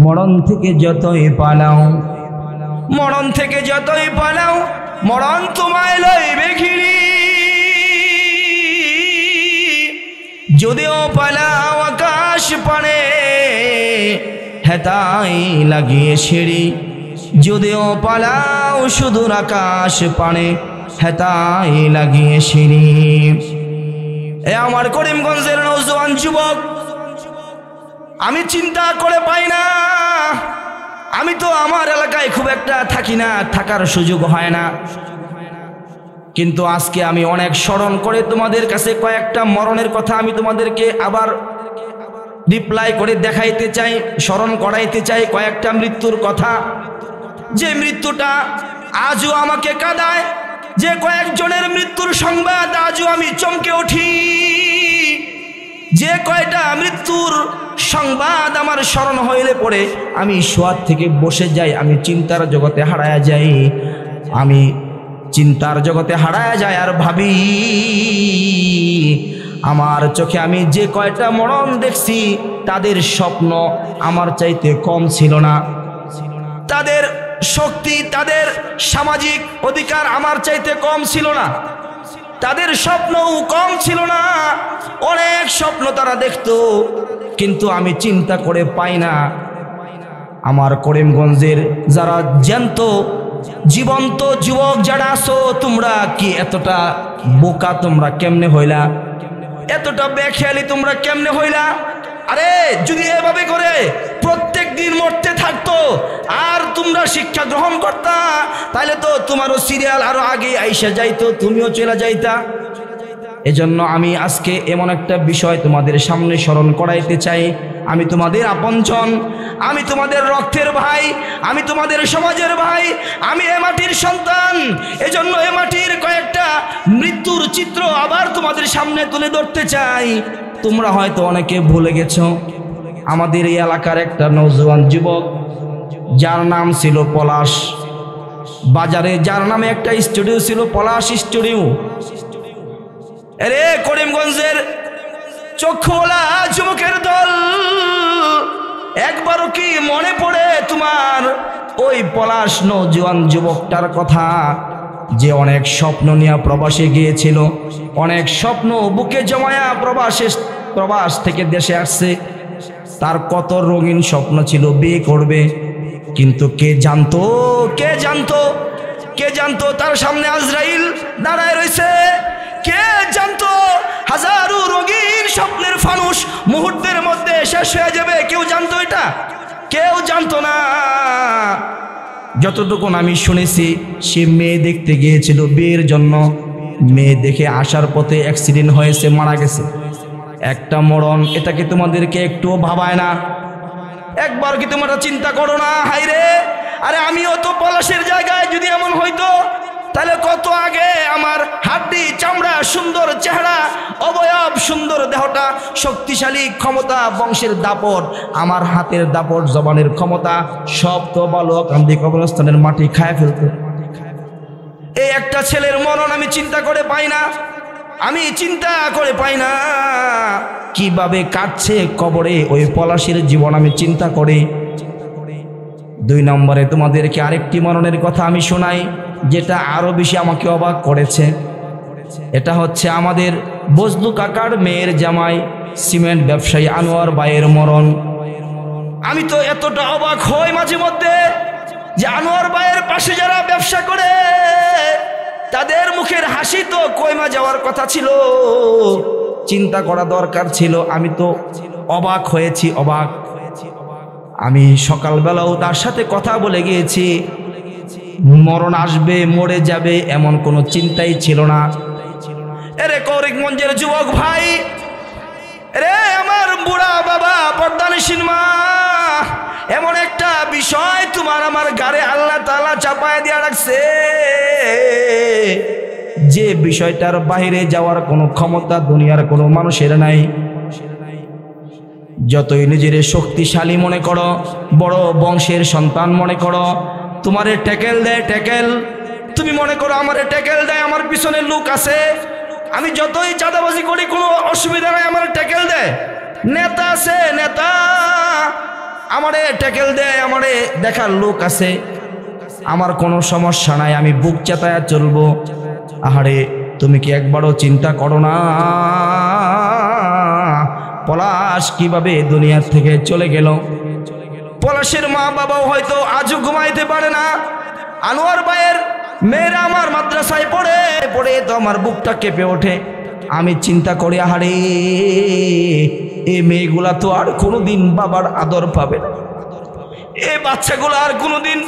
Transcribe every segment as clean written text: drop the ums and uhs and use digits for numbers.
মরণ থেকে যতই পালাও, মরণ থেকে যতই পালাও, মরণ তোমায় লইবে ঘিরি। যদিও পালাও আকাশ পানে, হেতাই লাগিয়ে সিঁড়ি। যদিও পালাও সুদূর আকাশ পানে, হেতাই লাগিয়ে সিঁড়ি। এ আমার করিমগঞ্জের নওজোয়ান যুবক, আমি চিন্তা করে পাই না, আমি তো আমার এলাকায় খুব একটা থাকি না, থাকার সুযোগ হয় না, কিন্তু আজকে আমি অনেক স্মরণ করে তোমাদের কাছে কয়েকটা মরণের কথা আমি তোমাদেরকে আবার রিপ্লাই করে দেখাইতে চাই, স্মরণ করাইতে চাই কয়েকটা মৃত্যুর কথা, যে মৃত্যুটা আজও আমাকে কাঁদায়, যে কয়েকজনের মৃত্যুর সংবাদ আজও আমি চমকে উঠি, যে কয়টা মৃত্যুর সংবাদ আমার স্মরণ হইলে পরে আমি শোয়ার থেকে বসে যাই, আমি চিন্তার জগতে হারায়া যাই, আমি চিন্তার জগতে হারায়া যাই আর ভাবি আমার চোখে আমি যে কয়টা মরণ দেখছি তাদের স্বপ্ন আমার চাইতে কম ছিল না, তাদের শক্তি, তাদের সামাজিক অধিকার আমার চাইতে কম ছিল না, তাদের স্বপ্নও কম ছিল না, অনেক স্বপ্ন তারা দেখতো, কিন্তু আমি চিন্তা করে পাই না আমার করিমগঞ্জের যারা জ্যান্ত জীবন্ত যুবক যারা আছো, তোমরা কি এতটা বোকা তোমরা কেমনে হইলা, এতটা বেখেয়ালি তোমরা কেমনে হইলা? আরে যদি এভাবে করে প্রত্যেক দিন মরতে থাকতো আর তোমরা শিক্ষা গ্রহণ করতা, তাহলে তো তোমারও সিরিয়াল আরো আগে আইসা যাইতো, তুমিও চলে যাইতা। এজন্য আমি আজকে এমন একটা বিষয় তোমাদের সামনে স্মরণ করাইতে চাই, আমি তোমাদের আপনজন, আমি তোমাদের রক্তের ভাই, আমি তোমাদের সমাজের ভাই, আমি এ মাটির সন্তান। এজন্য এ মাটির কয়েকটা মৃত্যুর চিত্র আবার তোমাদের সামনে তুলে ধরতে চাই। তোমরা হয়তো অনেকে ভুলে গেছো, আমাদের এই এলাকার একটা নওজোয়ান যুবক যার নাম ছিল পলাশ, বাজারে যার নামে একটা স্টুডিও ছিল পলাশ স্টুডিও। আরে করিমগঞ্জের চক্ষুওয়ালা যুবকের দল, একবারও কি মনে পড়ে তোমার ওই পলাশ নওজোয়ান যুবকটার কথা, যে অনেক স্বপ্ন নিয়ে প্রবাসে গিয়েছিল, অনেক স্বপ্ন বুকে জমায়া প্রবাস থেকে দেশে আসছে, তার কত রঙিন স্বপ্ন ছিল বিয়ে করবে, কিন্তু কে জানতো তার সামনে আজরাইল দাঁড়ায় রয়েছে, কে জানতো হাজারো রঙিন স্বপ্নের ফানুস মুহূর্তের মধ্যে শেষ হয়ে যাবে? কেউ জানতো এটা? কেউ জানতো না। যতটুকু আমি শুনেছি, সে মেয়ে দেখতে গিয়েছিল বিয়ের জন্য, মেয়ে দেখে আসার পথে অ্যাক্সিডেন্ট হয়েছে, মারা গেছে। একটা মরণ, এটা কি তোমাদেরকে একটুও ভাবায় না? একবার কি তোমরা চিন্তা করো না? হাইরে, আরে আমিও তো পলাশের জায়গায় যদি এমন হইতো, তাহলে কত আগে আমার হাড্ডি চামড়া, সুন্দর চেহারা, অবয়ব, সুন্দর দেহটা, শক্তিশালী ক্ষমতা, বংশের দাপট, আমার হাতের দাপট, জবানের ক্ষমতা, সব তো বালুকান্দি কবরস্থানের মাটি খায় ফেলতো। এই একটা ছেলের মরণ আমি চিন্তা করে পাই না, আমি চিন্তা করে পাই না কিভাবে কাটছে কবরে ওই পলাশের জীবন, আমি চিন্তা করি। 2 নম্বরে তোমাদেরকে আরেকটি মরণের কথা আমি শোনাই, যেটা আরো বেশি আমাকে অবাক করেছে। এটা হচ্ছে আমাদের বজলু কাকার মেয়ের জামাই সিমেন্ট ব্যবসায়ী আনোয়ার ভাইয়ের মরণ। আমি তো এতটা অবাক হই মাঝে মধ্যে যে আনোয়ার ভাইয়ের পাশে যারা ব্যবসা করে তাদের মুখের হাসি তো কইমা যাওয়ার কথা ছিল, চিন্তা করা দরকার ছিল। আমি তো অবাক হয়েছি, অবাক। আমি সকালবেলাও তার সাথে কথা বলে গিয়েছি, মরণ আসবে, মরে যাবে এমন কোনো চিন্তাই ছিল না। এরে করিমগঞ্জের যুবক ভাই, রে আমার বুড়া বাবা, পর্দানিসীন মা, এমন একটা বিষয় তোমার আমার গারে আল্লাহ তাআলা চাপায় দিয়া রাখছে, যে বিষয়টার বাইরে যাওয়ার কোনো ক্ষমতা দুনিয়ার কোনো মানুষের নাই। যতই নিজের শক্তিশালী মনে করো, বড় বংশের সন্তান মনে করো, তোমারে ট্যাকেল দেয়, ট্যাকেল, তুমি মনে করো আমারে ট্যাকেল দেয়, আমার পিছনে লোক আছে, আমি যতই চাঁদাবাজি করি কোনো অসুবিধা নাই, আমার ট্যাকেল দেয়, নেতা আছে, নেতা, আমারে ট্যাকেল দেয়, আমারে দেখার লোক আছে, আমার কোনো সমস্যা নাই, আমি বুক চেতায়া চলবো। আহারে তুমি কি একবারও চিন্তা করো না পলাশ কিভাবে দুনিয়ার থেকে চলে গেল? পলাশের মা বাবাও হয়তো আজও ঘুমাইতে পারে না। আনোয়ার ভাইয়ের মেয়েরা আমার মাদ্রাসায় পড়ে পড়ে তো আমার বুকটা কেঁপে ওঠে। আমি চিন্তা করি, আহারে এই মেয়েগুলা তো আর কোনোদিন বাবার আদর পাবে না, এই বাচ্চাগুলো আর কোনোদিন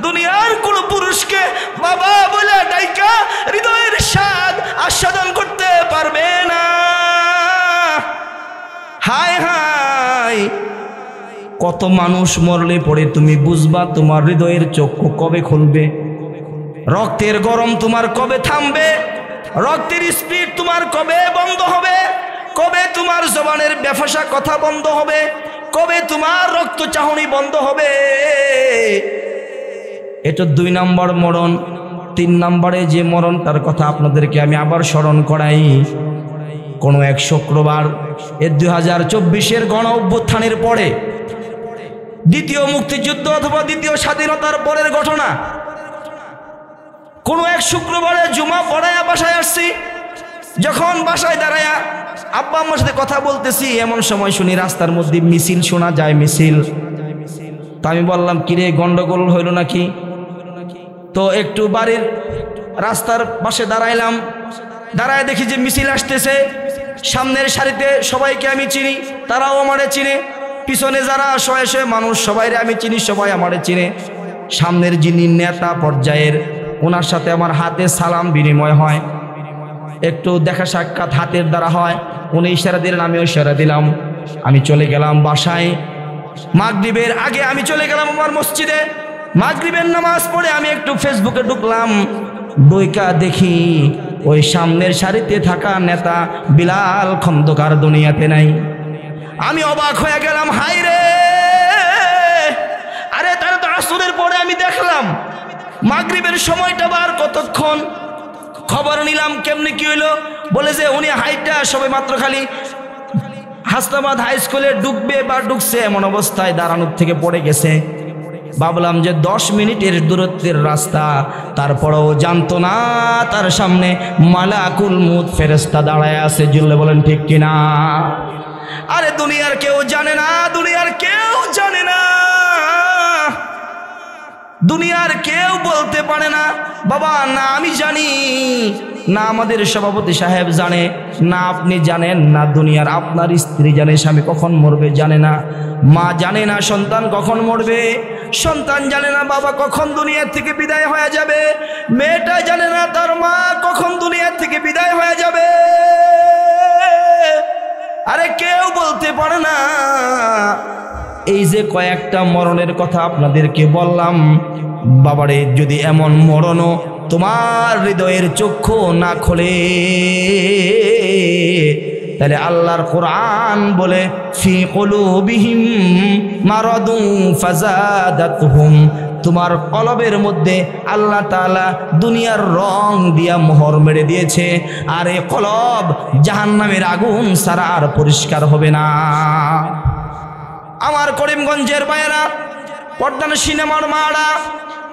দুনিয়ার কোনো পুরুষকে বাবা বলে ডাইকা হৃদয়ের স্বাদ আস্বাদন করতে পারবে না। হায় হায়, কত মানুষ মরলে পড়ে তুমি বুঝবা তোমার হৃদয়ের চক্ষু কবে খুলবে, রক্তের গরম তোমার কবে থামবে, রক্তের স্পিড তোমার কবে বন্ধ হবে, কবে তোমার জবানের বেফাসা কথা বন্ধ হবে, কবে তোমার রক্ত চাহনি বন্ধ হবে। এটা ২ নম্বর মরণ। ৩ নম্বরে যে মরণটার কথা আপনাদেরকে আমি আবার স্মরণ করাই, কোনো এক শুক্রবার ২০২৪-এর গণ অভ্যুত্থানের পরে, দ্বিতীয় মুক্তিযুদ্ধ অথবা দ্বিতীয় স্বাধীনতার পরের ঘটনা। কোনো এক শুক্রবারে জুমা পড়ায়া বাসায় আসছি, যখন বাসায় দাঁড়ায়া আব্বা আম্মার সাথে কথা বলতেছি, এমন সময় শুনি রাস্তার মধ্যে মিছিল শোনা যায়, মিছিল। তো আমি বললাম, কিরে গন্ডগোল হইল নাকি? তো একটু বাড়ির রাস্তার পাশে দাঁড়াইলাম, দাঁড়ায় দেখি যে মিছিল আসতেছে। সামনের সারিতে সবাইকে আমি চিনি, তারাও আমারে চিনে, পিছনে যারা শয়ে শয়ে মানুষ সবাইরে আমি চিনি, সবাই আমারে চিনে। সামনের যিনি নেতা পর্যায়ের, ওনার সাথে আমার হাতে সালাম বিনিময় হয়, একটু দেখা সাক্ষাৎ হাতের দ্বারা হয়। উনি ইশারা দিলেন, আমিও ইশারা দিলাম। আমি চলে গেলাম বাসায়। মাগরিবের আগে আমি চলে গেলাম আমার মসজিদে। মাগরিবের নামাজ পড়ে আমি একটু ফেসবুকে ঢুকলাম, ডুইকা দেখি ওই সামনের সারিতে থাকা নেতা বিলাল খন্দকার দুনিয়াতে নাই। আমি অবাক হয়ে গেলাম, হাই রে, আরে তারা তো আসরের পরে আমি দেখলাম, মাগরিবের সময়টা বার কতক্ষণ। খবর নিলাম কেমনে কি হইলো, বলে যে উনি হাইটা সবে মাত্র খালি হাসনাবাদ হাই স্কুলে ঢুকবে বা ঢুকছে এমন অবস্থায় দাঁড়ানোর থেকে পড়ে গেছে। ভাবলাম যে 10 মিনিটের দূরত্বের রাস্তা, তারপরেও জানতো না তার সামনে মালাকুল মউত ফেরেশতা দাঁড়ায় আছে। জুল্লে বলেন ঠিক কিনা? আরে দুনিয়ার কেউ জানে না, দুনিয়ার কেউ জানে না, দুনিয়ার কেউ বলতে পারে না বাবা, না আমি জানি, না আমাদের সভাপতি সাহেব জানে, না আপনি জানেন, না দুনিয়ার আপনার স্ত্রী জানে স্বামী কখন মরবে জানে না, মা জানে না সন্তান কখন মরবে, সন্তান জানে না বাবা কখন দুনিয়ার থেকে বিদায় হয়ে যাবে, মেয়েটা জানে না তার মা কখন দুনিয়ার থেকে বিদায় হয়ে যাবে। আরে কেউ বলতে পারে না। এই যে কয়েকটা মরণের কথা আপনাদেরকে বললাম, বাবারে যদি এমন মরণও তোমার হৃদয়ের চক্ষু না খোলে, তাহলে আল্লাহর কোরআন বলে ফি কুলুবিহিম মারাদুন ফাজাদাতহুম, তোমার কলবের মধ্যে আল্লাহ তাআলা দুনিয়ার রং দিয়া মোহর মেরে দিয়েছে, আর এই কলব জাহান্নামের আগুন ছাড়া আর পরিষ্কার হবে না। আমার করিমগঞ্জের ভাইয়েরা, পর্দার সিনেমার মারা,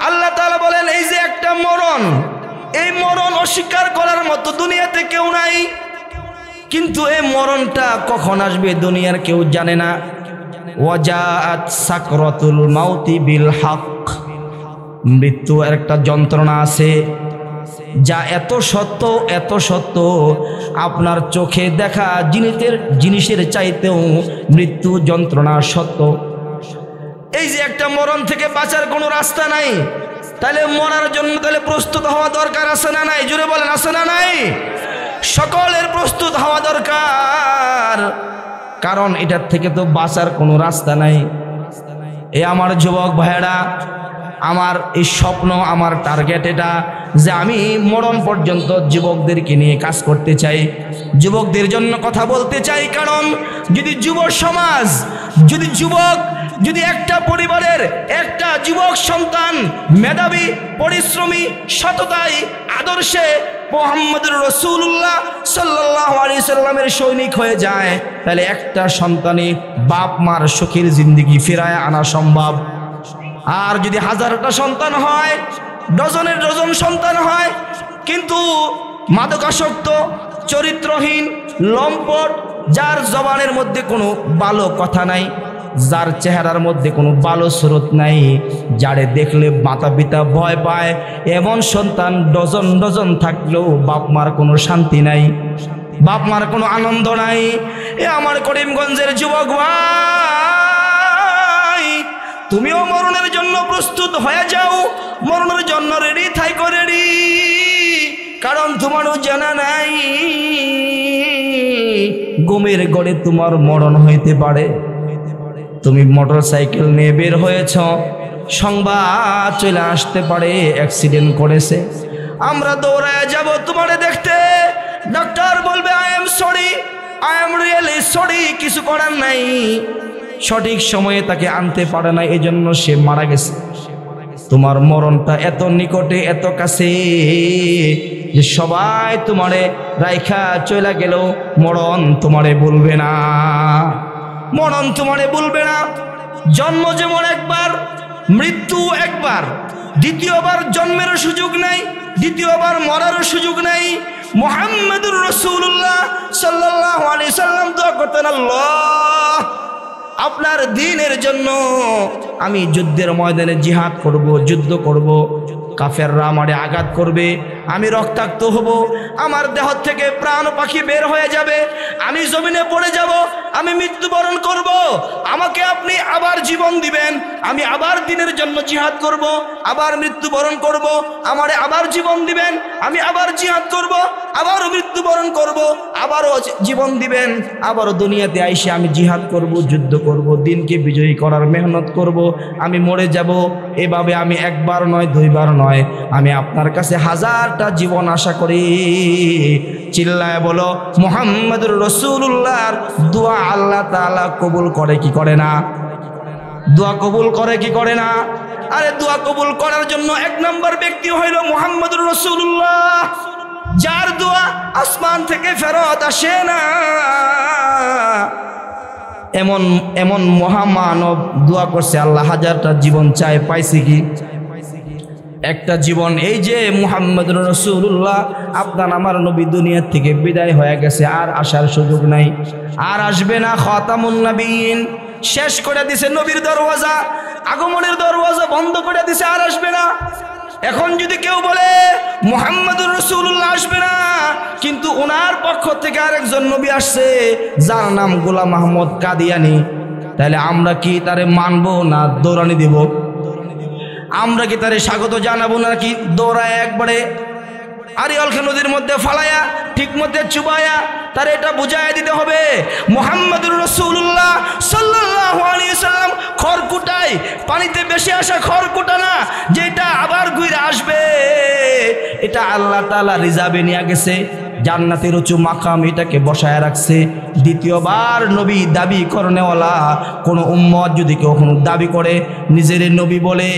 আল্লাহ তাআলা বলেন এই যে একটা মরণ, এই মরণ অস্বীকার করার মতো দুনিয়াতে কেউ নাই, কিন্তু এই মরণটা কখন আসবে দুনিয়ার কেউ জানে না। ওয়াজাআত সাকরাতুল মাউতি বিল হক, মৃত্যু একটা যন্ত্রণা আছে যা এত সত্য, এত সত্য, আপনার চোখে দেখা জিনিসের চাইতেও মৃত্যু যন্ত্রণা সত্য। এই যে একটা মরণ থেকে বাঁচার কোনো রাস্তা নাই, তাহলে মরার জন্য তাহলে প্রস্তুত হওয়া দরকার আছে না নাই? জুড়ে বলেন আছে না নাই? সকলের প্রস্তুত হওয়া দরকার, কারণ এটার থেকে তো বাঁচার কোনো রাস্তা নাই। এই আমার যুবক ভাইয়েরা, আমার এই স্বপ্ন, আমার টার্গেট এটা যে আমি মরণ পর্যন্ত যুবকদেরকে নিয়ে কাজ করতে চাই, যুবকদের জন্য কথা বলতে চাই। কারণ যদি যুব সমাজ, যদি একটা পরিবারের একটা যুবক সন্তান মেধাবী, পরিশ্রমী, সততায়, আদর্শে মুহাম্মদুর রাসূলুল্লাহ সাল্লাল্লাহু আলাইহি সাল্লামের সৈনিক হয়ে যায়, তাহলে একটা সন্তানই বাপ মার সুখের জিন্দেগি ফিরায় আনা সম্ভব। আর যদি হাজারটা সন্তান হয়, ডজনের ডজন সন্তান হয়, কিন্তু মাদকাসক্ত, চরিত্রহীন, লম্পট, যার জবানের মধ্যে কোনো ভালো কথা নাই, যার চেহারার মধ্যে কোনো ভালো স্রোত নাই, যারে দেখলে মাতা পিতা ভয় পায়, এমন সন্তান ডজন ডজন থাকলেও বাপ মার কোনো শান্তি নাই, বাপ মার কোনো আনন্দ নাই। এ আমার করিমগঞ্জের যুবক ভাই, তুমিও মরণের জন্য প্রস্তুত হয়ে যাও, মরণের জন্য রেডি থাইকো, রেডি। কারণ তোমারও জানা নাই ঘুমের গড়ে তোমার মরণ হইতে পারে। তুমি মোটর সাইকেল নিয়ে বের হয়েছ, সংবাদ চলে আসতে পারে অ্যাক্সিডেন্ট করেছে, আমরা দৌড়ায় যাব তোমারে দেখতে। ডাক্তার বলবে I am sorry, I am really sorry, কিছু করার নাই। সঠিক সময়ে তাকে আনতে পারে না, এজন্য সে মারা গেছে। তোমার মরণটা এত নিকটে, এত কাছে যে সবাই তোমারে রাইখা চলে গেলেও মরণ তোমারে বলবে না, মরণ তোমারে বলবে না। জন্ম যেমন একবার, মৃত্যু একবার, দ্বিতীয়বার জন্মেরও সুযোগ নাই, দ্বিতীয়বার মরারও সুযোগ নাই। মুহাম্মদুর রাসূলুল্লাহ সাল্লাল্লাহু আলাইহি সাল্লাম দোয়া করতেন, আল্লাহ আপনার দ্বীনের জন্য আমি যুদ্ধের ময়দানে জিহাদ করব, যুদ্ধ করব, কাফেররা আমারে আঘাত করবে, আমি রক্তাক্ত হব, আমার দেহ থেকে প্রাণ পাখি বের হয়ে যাবে, আমি জমিনে পড়ে যাব, আমি মৃত্যুবরণ করব, আমাকে আপনি আবার জীবন দিবেন, আমি আবার দ্বীনের জন্য জিহাদ করব, আবার মৃত্যুবরণ করব, আমারে আবার জীবন দিবেন, আমি আবার জিহাদ করব, আবারও মৃত্যুবরণ করব, আবারও জীবন দিবেন, আবারও দুনিয়াতে আইসে আমি জিহাদ করব, যুদ্ধ করব, দিনকে বিজয়ী করার মেহনত করব, আমি মরে যাব। এভাবে আমি একবার নয়, দুইবার নয়, আমি আপনার কাছে হাজারটা জীবন আশা করি। চিল্লায় বলো মুহাম্মদুর রাসূলুল্লাহর দোয়া আল্লাহ তাআলা কবুল করে কি করে না? দোয়া কবুল করে কি করে না? আরে দোয়া কবুল করার জন্য এক নম্বর ব্যক্তি হইল মুহাম্মদুর রাসূলুল্লাহ, যার দোয়া আসমান থেকে ফেরত আসে না। এমন এমন মহামানব দোয়া করছে, আল্লাহ হাজারটা জীবন চায়, পাইছে কি? একটা জীবন। এই যে মুহাম্মদুর রাসূলুল্লাহ আপনার আমার নবী দুনিয়া থেকে বিদায় হয়ে গেছে, আর আসার সুযোগ নাই, আর আসবে না। খাতামুন নবীন শেষ করে দিছে, নবীর দরওয়াজা, আগমনের দরওয়াজা বন্ধ করে দিছে, আর আসবে না। এখন যদি কেউ বলে মুহাম্মদুর রাসূলুল্লাহ আসবে না, কিন্তু ওনার পক্ষ থেকে আরেকজন নবী আসছে যার নাম গোলাম আহমদ কাদিয়ানী, তাহলে আমরা কি তারে মানবো না দৌড়ানি দিব? আমরা কি তারে স্বাগত জানাবো নাকি দৌড়ায় একবারে আরিয়ালখা নদীর মধ্যে ফালায়া ঠিক মধ্যে চুবায়া তার এটা বুঝাইয়া দিতে হবে মুহাম্মদুর রাসূলুল্লাহ সাল্লাল্লাহু আলাইহি সাল্লাম খড়কুটায়, পানিতে বেশি আসা খড়কুটা না, যেটা আবার ঘুরে আসবে, এটা আল্লাহ তাআলা রিজার্ভে নিয়ে গেছে, জান্নাতের উঁচু মাকাম এটাকে বসায় রাখছে। দ্বিতীয়বার নবী দাবি করনেওয়ালা কোন উম্মত যদি কখনো দাবি করে নিজের নবী বলে,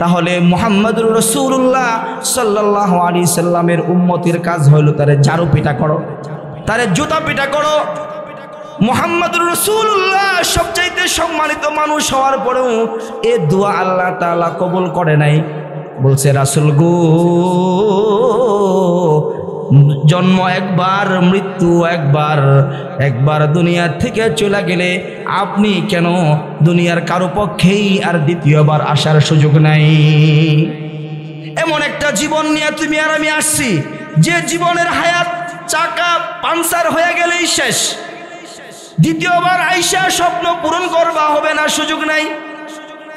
তাহলে মুহাম্মদুর রাসূলুল্লাহ সাল্লাল্লাহু আলাইহি সাল্লামের উম্মতের কাজ হলো তারে ঝাড়ু পিটা করো, তারে জুতা পিটা করো। মুহাম্মদুর রাসূলুল্লাহ সবচাইতে সম্মানিত মানুষ হওয়ার পরেও এ দোয়া আল্লাহ তাআলা কবুল করে নাই। বলছে রাসূল গো, জন্ম একবার, মৃত্যু একবার, একবার দুনিয়ার থেকে চলে গেলে আপনি কেন দুনিয়ার কারো পক্ষেই আর দ্বিতীয়বার আসার সুযোগ নাই। এমন একটা জীবন নিয়ে তুমি আর আমি আসছি, যে জীবনের হায়াত চাকা পাঞ্চার হয়ে গেলেই শেষ, দ্বিতীয়বার আইসা স্বপ্ন পূরণ করবা হবে না, সুযোগ নাই।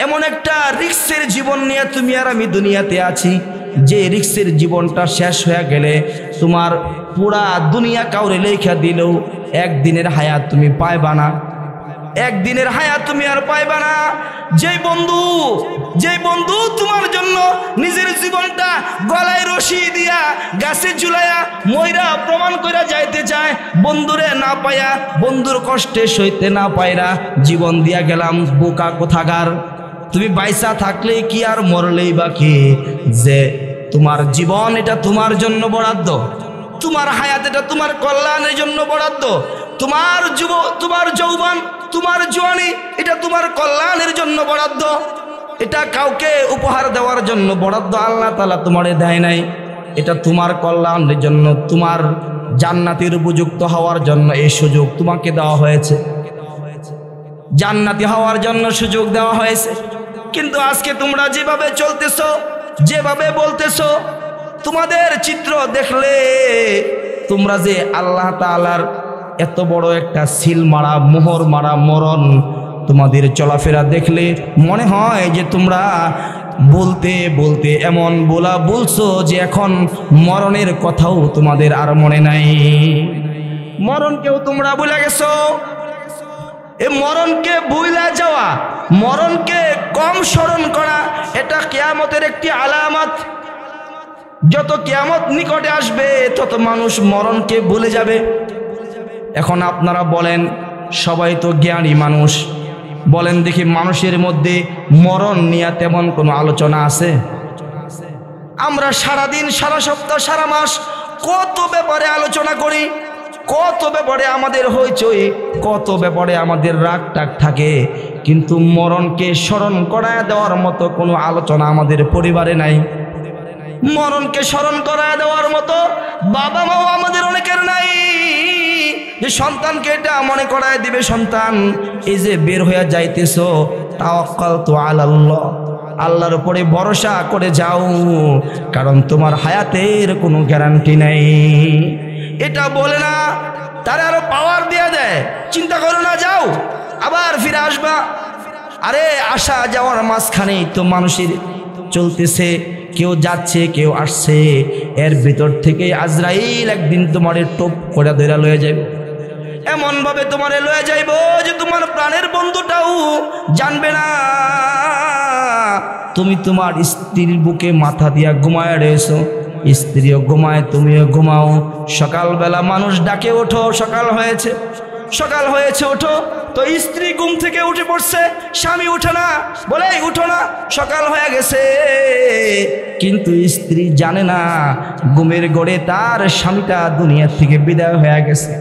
এমন একটা রিক্সের জীবন নিয়ে তুমি আর আমি দুনিয়াতে আছি, যে রিক্সের জীবনটা শেষ হয়ে গেলে তোমার পুরা দুনিয়া কাউরে লেখা দিলেও একদিনের হায়াত তুমি পাইবা না, একদিনের হায়াত তুমি আর পাইবা না। যেই বন্ধু তোমার জন্য নিজের জীবনটা গলায় রশি দিয়া গাছে ঝুলাইয়া ময়রা প্রমাণ করে যাইতে চায়, বন্ধুরে না পাইয়া, বন্ধুর কষ্টে সইতে না পাইরা জীবন দিয়া গেলাম, বোকা কোথাকার। তুমি বাইসা থাকলে কি আর মরলেই বাকি, যে তোমার জীবন এটা তোমার জন্য বরাদ্দ, তোমার হায়াত এটা তোমার কল্যাণের জন্য বরাদ্দ, তোমার যৌবন, তোমার জওয়ানি এটা তোমার কল্যাণের জন্য বরাদ্দ। এটা কাউকে উপহার দেওয়ার জন্য বরাদ্দ আল্লাহ তাআলা তোমারে দেয় নাই। এটা তোমার কল্যাণের জন্য, তোমার জান্নাতের উপযুক্ত হওয়ার জন্য এই সুযোগ তোমাকে দেওয়া হয়েছে, জান্নাতি হওয়ার জন্য সুযোগ দেওয়া হয়েছে। কিন্তু আজকে তোমরা যেভাবে চলতেছো, যেভাবে বলতেছো, তোমাদের চিত্র দেখলে তোমরা যে আল্লাহ তাআলার এত বড় একটা সিল মারা, মোহর মারা মরণ, তোমাদের চলাফেরা দেখলে মনে হয় যে তোমরা বলতে বলতে এমন বলছো যে এখন মরণের কথাও তোমাদের আর মনে নাই। মরণকেও তোমরা ভুলে গেছো। এই মরণকে ভুলে যাওয়া, মরণকে কম স্মরণ করা, এটা কিয়ামতের একটি আলামত। যত কিয়ামত নিকটে আসবে তত মানুষ মরণকে ভুলে যাবে। এখন আপনারা বলেন, সবাই তো জ্ঞানী মানুষ, বলেন দেখি মানুষের মধ্যে মরণ নিয়ে তেমন কোনো আলোচনা আছে? আমরা সারাদিন, সারা সপ্তাহ, সারা মাস কত ব্যাপারে আলোচনা করি, কত ব্যাপারে আমাদের হইচই, কত ব্যাপারে আমাদের রাগ টাগ থাকে, কিন্তু মরণকে স্মরণ করায় দেওয়ার মতো কোনো আলোচনা আমাদের পরিবারে নাই। মরণকে স্মরণ করায় দেওয়ার মতো বাবা মাও আমাদের অনেকের নাই, যে সন্তানকে এটা মনে করায় দিবে, সন্তান এই যে বের হয়ে যাইতেছো, তাওয়াক্কালতু আলাল্লাহ, আল্লাহর উপরে ভরসা করে যাও, কারণ তোমার হায়াতের কোনো গ্যারান্টি নাই। এটা বলে না, তারা আরো পাওয়ার দিয়ে দেয়, চিন্তা করো না, যাও আবার ফিরে আসবা। আরে আসা যাওয়ার মাঝখানেই তো মানুষের চলতেছে, কেউ যাচ্ছে কেউ আসছে, এর ভিতর থেকে আজরাইল একদিন তোমারে টোপ করে ধরে লয়ে যাবে, এমন ভাবে তোমারে লয়ে যাইব যে তোমার প্রাণের বন্ধুটাও জানবে না। তুমি তোমার স্ত্রীর বুকে মাথা দিয়া ঘুমায় রয়েছো, স্ত্রীও ঘুমায়, তুমিও ঘুমাও। সকালবেলা মানুষ ডাকে, ওঠো, সকাল হয়েছে, সকাল হয়েছে, ওঠো। তো স্ত্রী ঘুম থেকে উঠে পড়ছে, স্বামী উঠে না, বলে উঠো না, সকাল হয়ে গেছে। কিন্তু স্ত্রী জানে না ঘুমের ঘরে তার স্বামীটা দুনিয়া থেকে বিদায় হয়ে গেছে।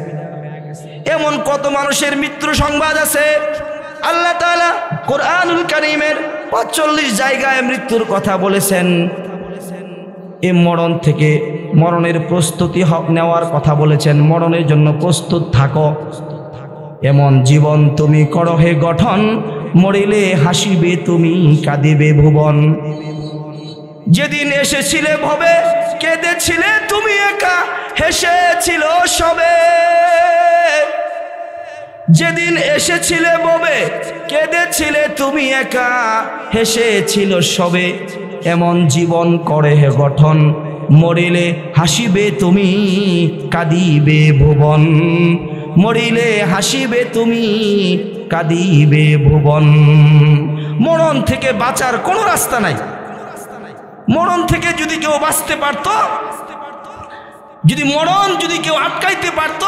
এমন কত মানুষের মৃত্যু সংবাদ আছে। আল্লাহ তাআলা কোরআনুল কারীমের 45 জায়গায় মৃত্যুর কথা বলেছেন। এই মরণ থেকে, মরণের প্রস্তুতি নেওয়ার কথা বলেছেন, মরণের জন্য প্রস্তুত থাকো। এমন জীবন তুমি করো হে গঠন, মরিলে হাসিবে তুমি, কাঁদিবে ভুবন। যেদিন এসেছিলে ভবে, কেঁদেছিলে তুমি একা, হেসেছিল সবে। যেদিন এসেছিলে ভবে, কেঁদেছিলে তুমি একা, হেসেছিল সবে। এমন জীবন করে হে গঠন, মরিলে হাসিবে তুমি, কাঁদিবে ভুবন। মরিলে হাসিবে তুমি, কাঁদিবে ভুবন। মরণ থেকে বাঁচার কোনো রাস্তা নাই। মরণ থেকে যদি কেউ বাঁচতে পারত, যদি মরণ যদি কেউ আটকাইতে পারত,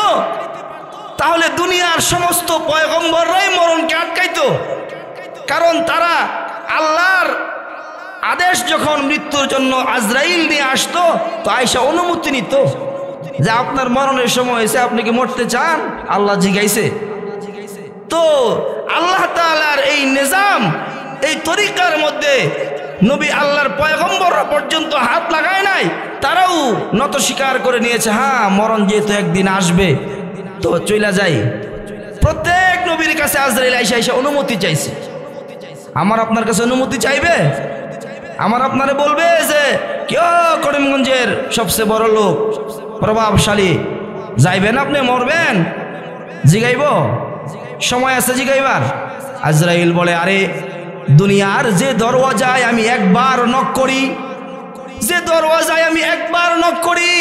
তাহলে দুনিয়ার সমস্ত পয়গম্বররাই মরণকে আটকাইতো। কারণ তারা আল্লাহর আদেশ যখন মৃত্যুর জন্য আজরাইল নিয়ে আসতো, তো আয়েশা অনুমতি নিত যে আপনার মরণের সময় হয়েছে, আপনি কি মরতে চান? আল্লাহ জিজ্ঞাইছে। তো আল্লাহ তাআলার এই নিজাম, এই তরিকার মধ্যে নবী আল্লাহর পয়গম্বররা পর্যন্ত হাত লাগায় নাই, তারাও নত স্বীকার করে নিয়েছে, হ্যাঁ মরণ যেহেতু একদিন আসবে তো চলে যাই। প্রত্যেক নবীর কাছে আজরাইল আয়েশা অনুমতি চাইছে। আমার আপনার কাছে অনুমতি চাইবে? আমার আপনারে বলবে যে কেউ করিমগঞ্জের সবচেয়ে বড় লোক, প্রভাবশালী, যাইবেন আপনি, মরবেন? জিগাইব? সময় আছে জিগাইবার? আজরাইল বলে, আরে দুনিয়ার যে দরওয়াজায় আমি একবার নক করি, যে দরওয়াজায় আমি একবার নক করি,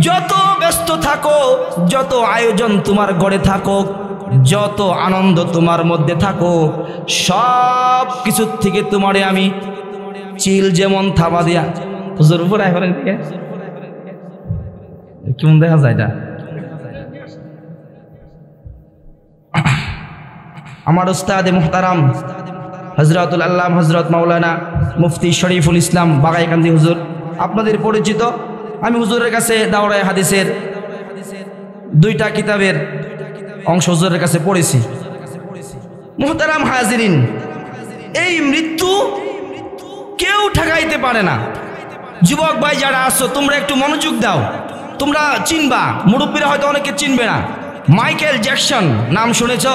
যত ব্যস্ত থাকো, যত আয়োজন তোমার ঘরে থাকুক, যত আনন্দ তোমার মধ্যে থাকুক, সব কিছুর থেকে তোমারে আমি চিল যেমন থাবা দিয়া, হুজুর উপর আইবেন দিকে কেমন দেখা যায় এটা? আমার উস্তাদে মুহতারাম হযরতুল আল্লাহ হযরত মাওলানা মুফতি শরীফুল ইসলাম বাগাইকান্দি হুজুর আপনাদের পরিচিত। আমি হুজুরের কাছে দাওরায়ে হাদিসের 2টা কিতাবের অংশ হুজুরের কাছে পড়েছি। মুহতারাম হাজিরিন, এই মৃত্যু কেউ ঠেকাইতে পারে না। যুবক ভাই যারা আছো তোমরা একটু মনোযোগ দাও, তোমরা চিনবা, মুরব্বীরা হয়তো অনেকে চিনবে না। মাইকেল জ্যাকসন নাম শুনেছ?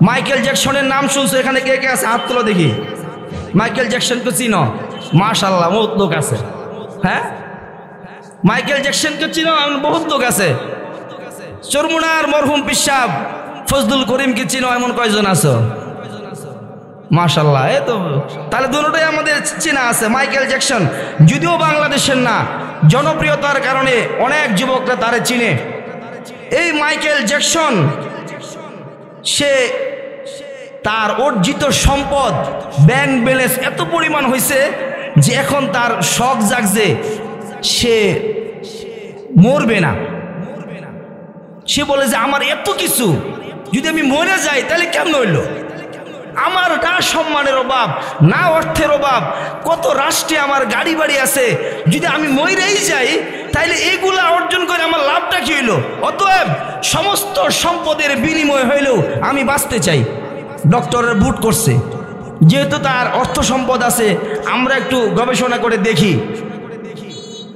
মাইকেল জ্যাকসনের নাম শুনছো? এখানে কে কে আছে হাত তোলো দেখি। মাইকেল জ্যাকসনকে চিনো? মাশাআল্লাহ, বহুত লোক আছে। হ্যাঁ, মাইকেল জ্যাকসনকে চিনো? বহুত লোক আছে। চরমুনার মরহুম পিসাব ফজলুল করিমকে চিনো? এমন কয়জন আছো? মাশাআল্লাহ, তো তাহলে দুটোই আমাদের চেনা আছে। মাইকেল জ্যাকসন যদিও বাংলাদেশের না, জনপ্রিয়তার কারণে অনেক যুবকরা তারে চিনে। এই মাইকেল জ্যাকসন সে তার অর্জিত সম্পদ ব্যাংক ব্যালেন্স এত পরিমাণ হয়েছে যে এখন তার শখ জাগছে সে মরবে না। সে বলে যে আমার এত কিছু, যদি আমি মরে যাই তাহলে কেমন হইল? আমার না সম্মানের অভাব, না অর্থের অভাব, কত রাষ্ট্রে আমার গাড়ি বাড়ি আছে, যদি আমি মরেই যাই তাইলে এগুলা অর্জন করে আমার লাভটা কি হইল? অতএব সমস্ত সম্পদের বিনিময় হইলেও আমি বাঁচতে চাই। ডক্টরের বুট করছে, যেহেতু তার অর্থ সম্পদ আছে। আমরা একটু গবেষণা করে দেখি,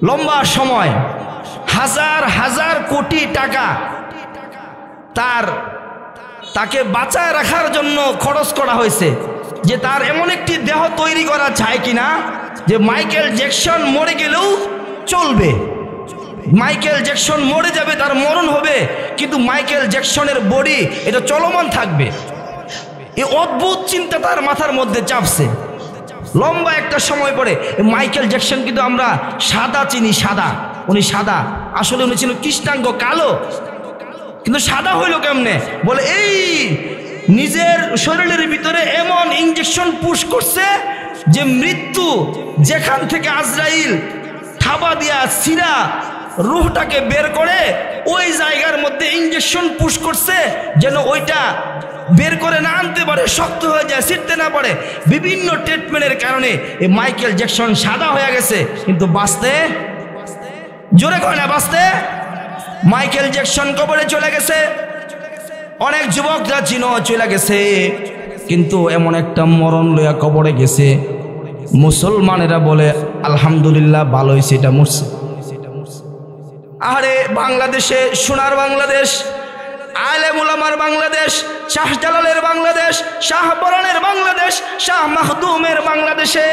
লম্বা সময় হাজার হাজার কোটি টাকা তাকে বাঁচায় রাখার জন্য খরচ করা হয়েছে, যে তার এমন একটি দেহ তৈরি করা চায় কিনা যে মাইকেল জ্যাকসন মরে গেলেও চলবে। মাইকেল জ্যাকসন মরে যাবে, তার মরণ হবে, কিন্তু মাইকেল জ্যাকসনের বডি এটা চলমান থাকবে। এই অদ্ভুত চিন্তা তার মাথার মধ্যে চাপছে। লম্বা একটা সময় পরে মাইকেল জ্যাকসন কিন্তু আমরা সাদা চিনি, সাদা, উনি সাদা, আসলে উনি ছিল কৃষ্ণাঙ্গ, কালো। কিন্তু সাদা হইল কেমনে? বলে এই নিজের শরীরের ভিতরে এমন ইনজেকশন পুশ করছে যে মৃত্যু যেখান থেকে আজরাইল থাবা দিয়া সিরা রুহটাকে বের করে ওই জায়গার মধ্যে ইনজেকশন পুশ করছে যেন ওইটা বের করে না আনতে পারে, শক্ত হয়ে যায়, ছিটতে না পারে। বিভিন্ন ট্রিটমেন্টের কারণে এই মাইকেল জ্যাকসন সাদা হয়ে গেছে, কিন্তু বাঁচতে, জোরে কয় না, বাঁচতে। মাইকেল জ্যাকসন কবরে চলে গেছে, অনেক যুবকরা চিনো চলে গেছে, কিন্তু এমন একটা মরণ লইয়া কবরে গেছে মুসলমানেরা বলে আলহামদুলিল্লাহ ভালো হয়েছে এটা মরছে। আরে বাংলাদেশে, সোনার বাংলাদেশ, আলেম উলামার বাংলাদেশ, শাহজালালের বাংলাদেশ, শাহপরানের বাংলাদেশ, শাহ মাহদুমের বাংলাদেশে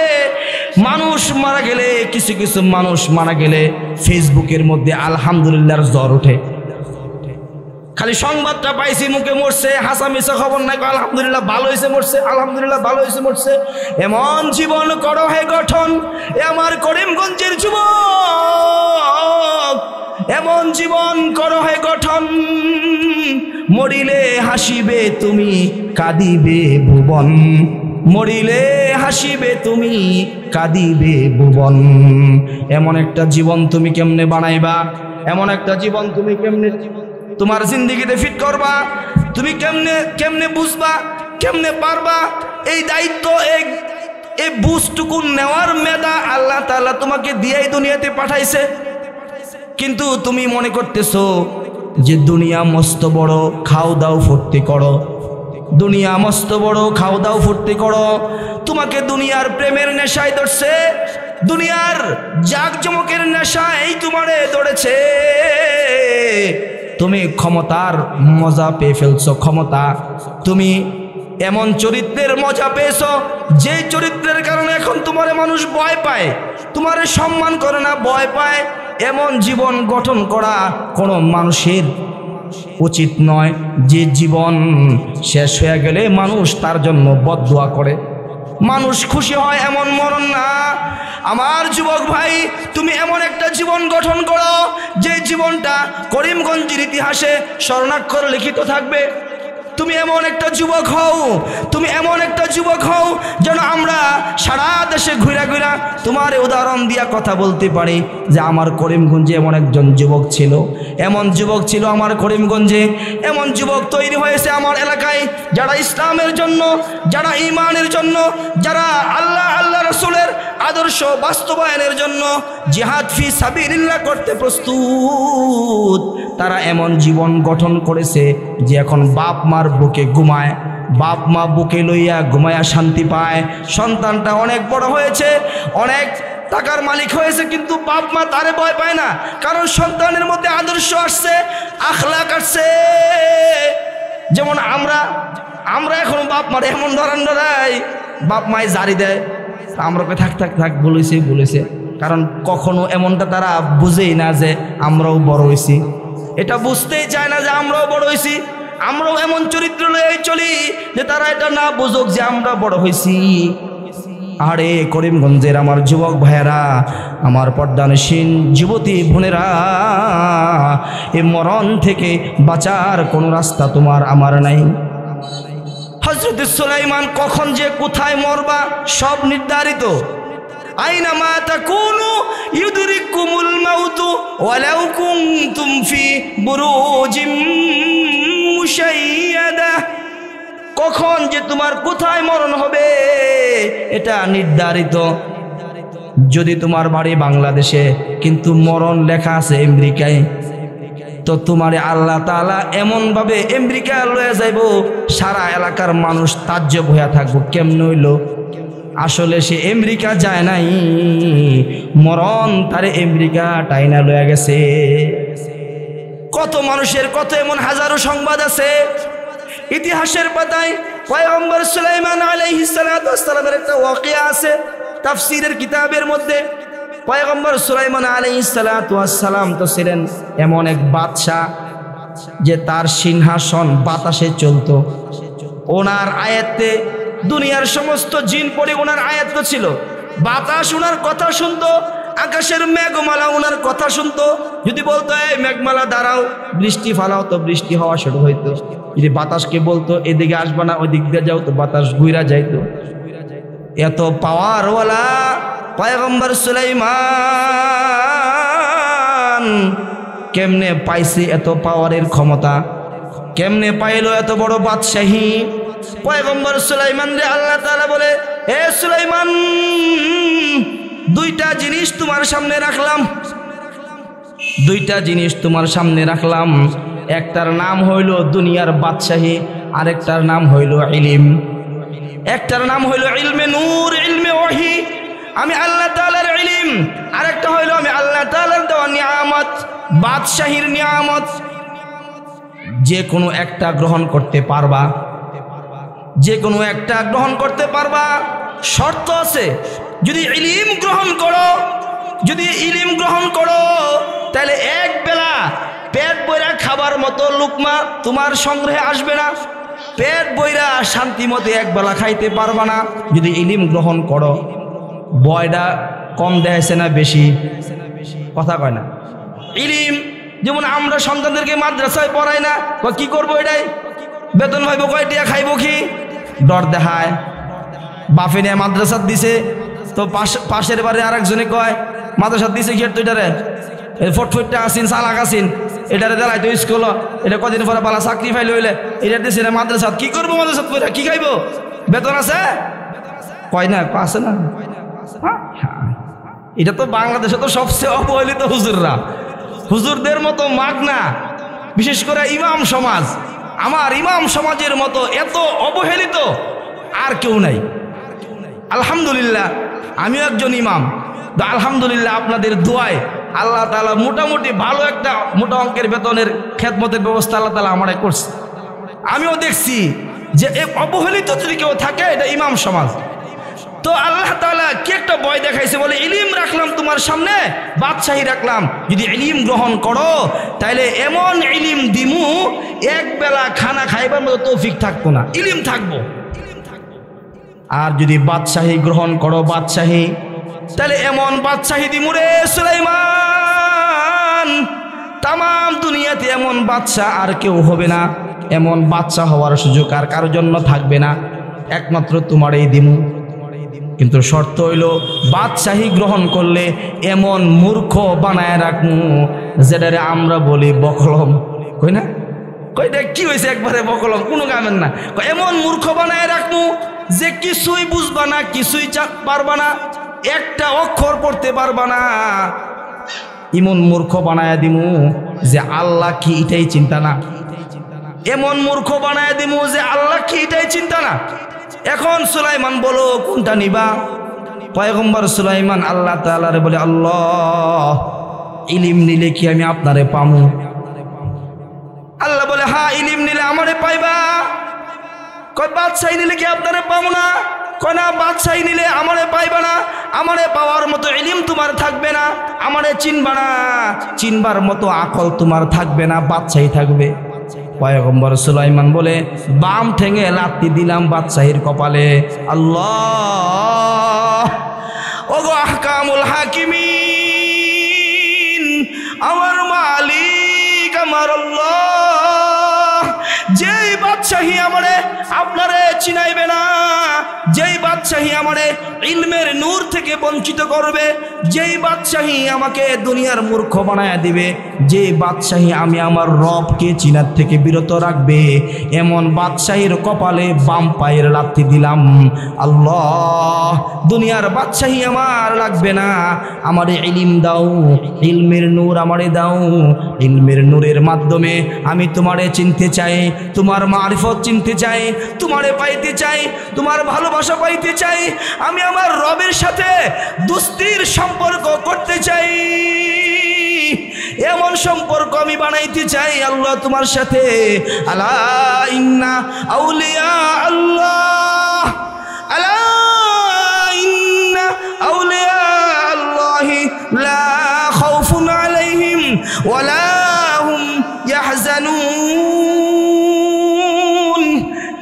মানুষ মারা গেলে, কিছু কিছু মানুষ মারা গেলে ফেসবুকের মধ্যে আলহামদুলিল্লাহর জ্বর ওঠে। খালি সংবাদটা পাইছি মুখে মরছে, হাসা মিশা খবর নাই, আলহামদুলিল্লাহ ভালো হয়েছে মরছে, আলহামদুলিল্লাহ ভালো হয়েছে মরছে। এমন জীবন করো হে গঠন এ আমার করিমগঞ্জের যুবক, এমন জীবন করো হে গঠন, মরিলে হাসিবে তুমি কাঁদিবে ভুবন, মরিলে হাসিবে তুমি কাঁদিবে ভুবন। এমন একটা জীবন তুমি কেমনে বানাইবা? এমন একটা জীবন তুমি কেমনে তোমার জিন্দেগিতে ফিট করবা? তুমি কেমনে কেমনে বুঝবা, কেমনে পারবা? এই দায়িত্ব, এই বুঝটুকু নেওয়ার মেধা আল্লাহ তাআলা তোমাকে দিয়েই দুনিয়াতে পাঠাইছে। কিন্তু তুমি মনে করতেছো যে দুনিয়া মস্ত বড়, খাও দাও ফুর্তি করো, দুনিয়া মস্ত বড়, খাও দাও ফুর্তি করো। তোমাকে দুনিয়ার প্রেমের নেশায় ধরছে, দুনিয়ার জাকজমকের নেশায় তোমারে ধরেছে। তুমি ক্ষমতার মজা পেয়ে ফেলছো, ক্ষমতা, তুমি এমন চরিত্রের মজা পেয়েছো যে চরিত্রের কারণে এখন তোমারে মানুষ ভয় পায়, তোমারে সম্মান করে না, ভয় পায়। এমন জীবন গঠন করা কোনো মানুষের উচিত নয়, যে জীবন শেষ হয়ে গেলে মানুষ তার জন্য বদদুয়া করে, মানুষ খুশি হয়, এমন মরণ না। আমার যুবক ভাই, তুমি এমন একটা জীবন গঠন করো যে জীবনটা করিমগঞ্জের ইতিহাসে স্বর্ণাক্ষরে লিখিত থাকবে। তুমি এমন একটা যুবক হও, তুমি এমন একটা যুবক হও যেন আমরা সারা দেশে ঘুরা ঘুরা তোমার উদাহরণ দিয়া কথা বলতে পারি যে আমার করিমগঞ্জে এমন একজন যুবক ছিল, এমন যুবক ছিল আমার করিমগঞ্জে, এমন যুবক তৈরি হয়েছে আমার এলাকায়, যারা ইসলামের জন্য, যারা ঈমানের জন্য, যারা আল্লাহ আল্লাহ রসুলের আদর্শ বাস্তবায়নের জন্য জিহাদ ফি সাবিলিল্লাহ করতে প্রস্তুত, তারা এমন জীবন গঠন করেছে যে এখন বাপ মার বুকে ঘুমায়, বাপ মা বুকে লইয়া ঘুমায়া শান্তি পায়। সন্তানটা অনেক বড় হয়েছে, অনেক টাকার মালিক হয়েছে, কিন্তু বাপ মা তারে ভয় পায় না, কারণ সন্তানের মধ্যে আদর্শ আসছে, আখলাক আসছে। যেমন আমরা এখন বাপ মারে এমন ধরাই, বাপ মায় জারি দেয়, আমরা থাক থাক থাক বলেছে, কারণ কখনো এমনটা তারা বুঝেই না যে আমরাও বড় হয়েছি, এটা বুঝতেই চায় না যে আমরাও বড় হয়েছি। আমরাও এমন চরিত্র লয়ে চলি যে তারা এটা না বুঝুক যে আমরা বড় হয়েছি। আরে করিমগঞ্জের আমার যুবক ভাইয়েরা, আমার পর্দানসীন যুবতী বোনেরা, এই মরণ থেকে বাঁচার কোনো রাস্তা তোমার আমার নাই। হযরত সুলাইমান কখন যে কোথায় মরবা সব নির্ধারিত। আইনা মা তাকুনু ইউদরিকুমুল মাউতু ওয়ালাউ কুনতুম ফি বুরুজিম মুশাইয়াদা, কখন যে তোমার কোথায় মরণ হবে এটা নির্ধারিত। যদি তোমার বাড়ি বাংলাদেশে কিন্তু মরণ লেখা আছে আমেরিকায়, তো তোমারে আল্লাহ তাআলা এমন ভাবে আমেরিকা লয়ে যাইব, সারা এলাকার মানুষ তাজ্জব হইয়া থাকবো, কেমন হইল? আসলে সে আমেরিকা যায় নাই, মরণ তারে আমেরিকা টাইনা লয়ে গেছে। কত মানুষের কত এমন হাজারো সংবাদ আছে ইতিহাসের পাতায়। পয়গম্বর সুলাইমান আলাইহিস সালাতু ওয়াস সালামের একটা ওয়াকিয়া আছে তাফসীরের কিতাবের মধ্যে। পয়গম্বর সুলাইমান আলাইহিস সালাতু ওয়াস সালাম তো ছিলেন এমন এক বাদশা যে তার সিংহাসন বাতাসে চলতো, ওনার আয়াতে দুনিয়ার সমস্ত জিন পড়ে ওনার আয়াত ছিল। বাতাস ওনার কথা শুনতো, আকাশের মেঘমালা ওনার কথা শুনতো। যদি বলতো এই মেঘমালা দাঁড়াও, বৃষ্টি ফালাও, তো বৃষ্টি হওয়া শুরু হইতো। যদি বাতাসকে বলতো এদিকে আসবা না, ওই দিক দিয়ে যাও, তো বাতাস ঘুরা যাইতো। এত পাওয়ারওয়ালা পয়গম্বর সুলাইমান কেমনে পাইছে এত পাওয়ারের ক্ষমতা, কেমনে পাইলো এত বড় বাদশাহী? পয়গম্বর সুলাইমান রে আল্লাহ তাআলা বলে, এ সুলাইমান, দুইটা জিনিস তোমার সামনে রাখলাম, দুইটা জিনিস তোমার সামনে রাখলাম। একটার নাম হইল দুনিয়ার বাদশাহী, আরেকটার নাম হইল ইলম। একটার নাম হইল ইলমে নূর, ইলমে ওহী, আমি আল্লাহ তাআলার ইলম। আরেকটা হইল আমি আল্লাহ তাআলার দেওয়া নিয়ামত, বাদশাহীর নিয়ামত। যে কোনো একটা গ্রহণ করতে পারবা, যে কোনো একটা গ্রহণ করতে পারবা। শর্ত আছে, যদি ইলম গ্রহণ করো, যদি ইলম গ্রহণ করো, তাহলে এক বেলা পেট বইরা খাবার মতো লুকমা তোমার সংগ্রহে আসবে না, পেট বইরা শান্তি মতো এক বেলা খাইতে পারবা না যদি ইলম গ্রহণ করো। বয়টা কম দেয়ছে না বেশি? কথা কয় না। ইলম যেমন আমরা সন্তানদেরকে মাদ্রাসায় পড়াই না, কি করবো এটাই বেতন পাইব কয়টিয়া খাইব কি ডর দেখায়। বাপে নিয়ে মাদ্রাসাত দিছে, তো পাশের বাড়ি আরেকজনে কয় মাদ্রাসাত দিছে কি তো এটারে ফটফটটা আসিন চালাক আসিন, এটারে দেলাই তো স্কুল, এটা কদিন পরে পালা চাকরি ফাইল হইলে এটা দিছে না মাদ্রাসাত, কি করবো মাদ্রাসাত করে কি খাইব, বেতন আছে কয় না আছে না। এটা তো বাংলাদেশে তো সবচেয়ে অবহেলিত হুজুররা, হুজুরদের মতো মাগনা, বিশেষ করে ইমাম সমাজ, আমার ইমাম সমাজের মতো এত অবহেলিত আর কেউ নাই। আলহামদুলিল্লাহ আমিও একজন ইমাম, তো আলহামদুলিল্লাহ আপনাদের দোয়ায় আল্লাহ তাআলা মোটামুটি ভালো একটা মোটা অঙ্কের বেতনের খেদমতের ব্যবস্থা আল্লাহ তাআলা আমারে করছে। আমিও দেখছি যে অবহেলিত যদি কেউ থাকে এটা ইমাম সমাজ। তো আল্লাহ তাআলা কি একটা ভয় দেখাইছে, বলে ইলম রাখলাম তোমার সামনে, বাদশাহী রাখলাম, যদি ইলম গ্রহণ করো তাহলে এমন ইলম দিমু এক বেলা খানা খাইবার মতো তৌফিক থাকবো না, ইলম থাকবো। আর যদি বাদশাহী গ্রহণ করো, বাদশাহী, তাহলে এমন বাদশাহী দিমু রে সুলাইমান, তামাম দুনিয়াতে এমন বাদশা আর কেউ হবে না, এমন বাদশা হওয়ার সুযোগ আর কারোর জন্য থাকবে না, একমাত্র তোমারই দিমু। কিন্তু শর্ত হইল বাদশাহী গ্রহণ করলে এমন মূর্খ বানায় রাখমু যেটারে আমরা বলি বকলম, কই না, কই দেখ কি হয়েছে একবারে বকলম, কোনো কামের না, এমন মূর্খ বানায় রাখমু যে কিছুই বুঝবা না, কিছুই পারবা না, একটা অক্ষর পড়তে পারবা না, এমন মূর্খ বানায়া দিমু যে আল্লাহ কি এটাই চিন্তা না, এমন মূর্খ বানায়া দিমু যে আল্লাহ কি এটাই চিন্তা না। এখন সুলাইমান বলো কোনটা নিবা? পয়গম্বর সুলাইমান আল্লাহ তাআলারে বলে, আল্লাহ ইলিম নিলে কি আমি আপনারে পামু? আল্লাহ বলে, হ্যাঁ ইলিম নিলে আমারে পাইবা। কয় বাদশাহী নিলে কি আপনারে পাবো না? কয় না, বাদশাহী নিলে আমারে পাইবা না, আমারে পাওয়ার মতো ইলিম তোমার থাকবে না, আমারে চিনবা না, চিনবার মতো আকল তোমার থাকবে না, বাদশাহী থাকবে। পয়গম্বর সুলাইমান বলে, বাম ঠেঙে লাথি দিলাম বাদশাহীর কপালে। আল্লাহ, ওগো আহকামুল হাকিমিন, আমার মালিক আমার আল্লাহ, যেই বাদশাহী আমারে আপনারে চিনাইবে না, যেই বাদশাহী আমারে ইলমের নূর থেকে বঞ্চিত করবে, যেই বাদশাহী আমাকে দুনিয়ার মূর্খ বানায় দিবে, যে বাদশাহী আমি আমার রবকে চিনার থেকে বিরত রাখবে, এমন বাদশাহীর কপালে বাম পায়ের লাথি দিলাম। আল্লাহ, দুনিয়ার বাদশাহী আমার লাগবে না, আমারে ইলম দাও, ইলমের নূর আমারে দাও, ইলমের নূরের মাধ্যমে আমি তোমারে চিনতে চাই, তোমার মারিফত চিনতে চাই, তোমারে পাইতে চাই, তোমার ভালোবাসা পাইতে চাই, আমি আমার রবের সাথে দুস্তির সম্পর্ক করতে চাই, এমন সম্পর্ক আমি বানাইতে চাই আল্লাহ তোমার সাথে। আলা ইন্না আউলিয়া আল্লাহ, আলা ইন্না আউলিয়া আল্লাহি লা খাউফুন আলাইহিম ওয়ালা হুম ইয়াহজানুন।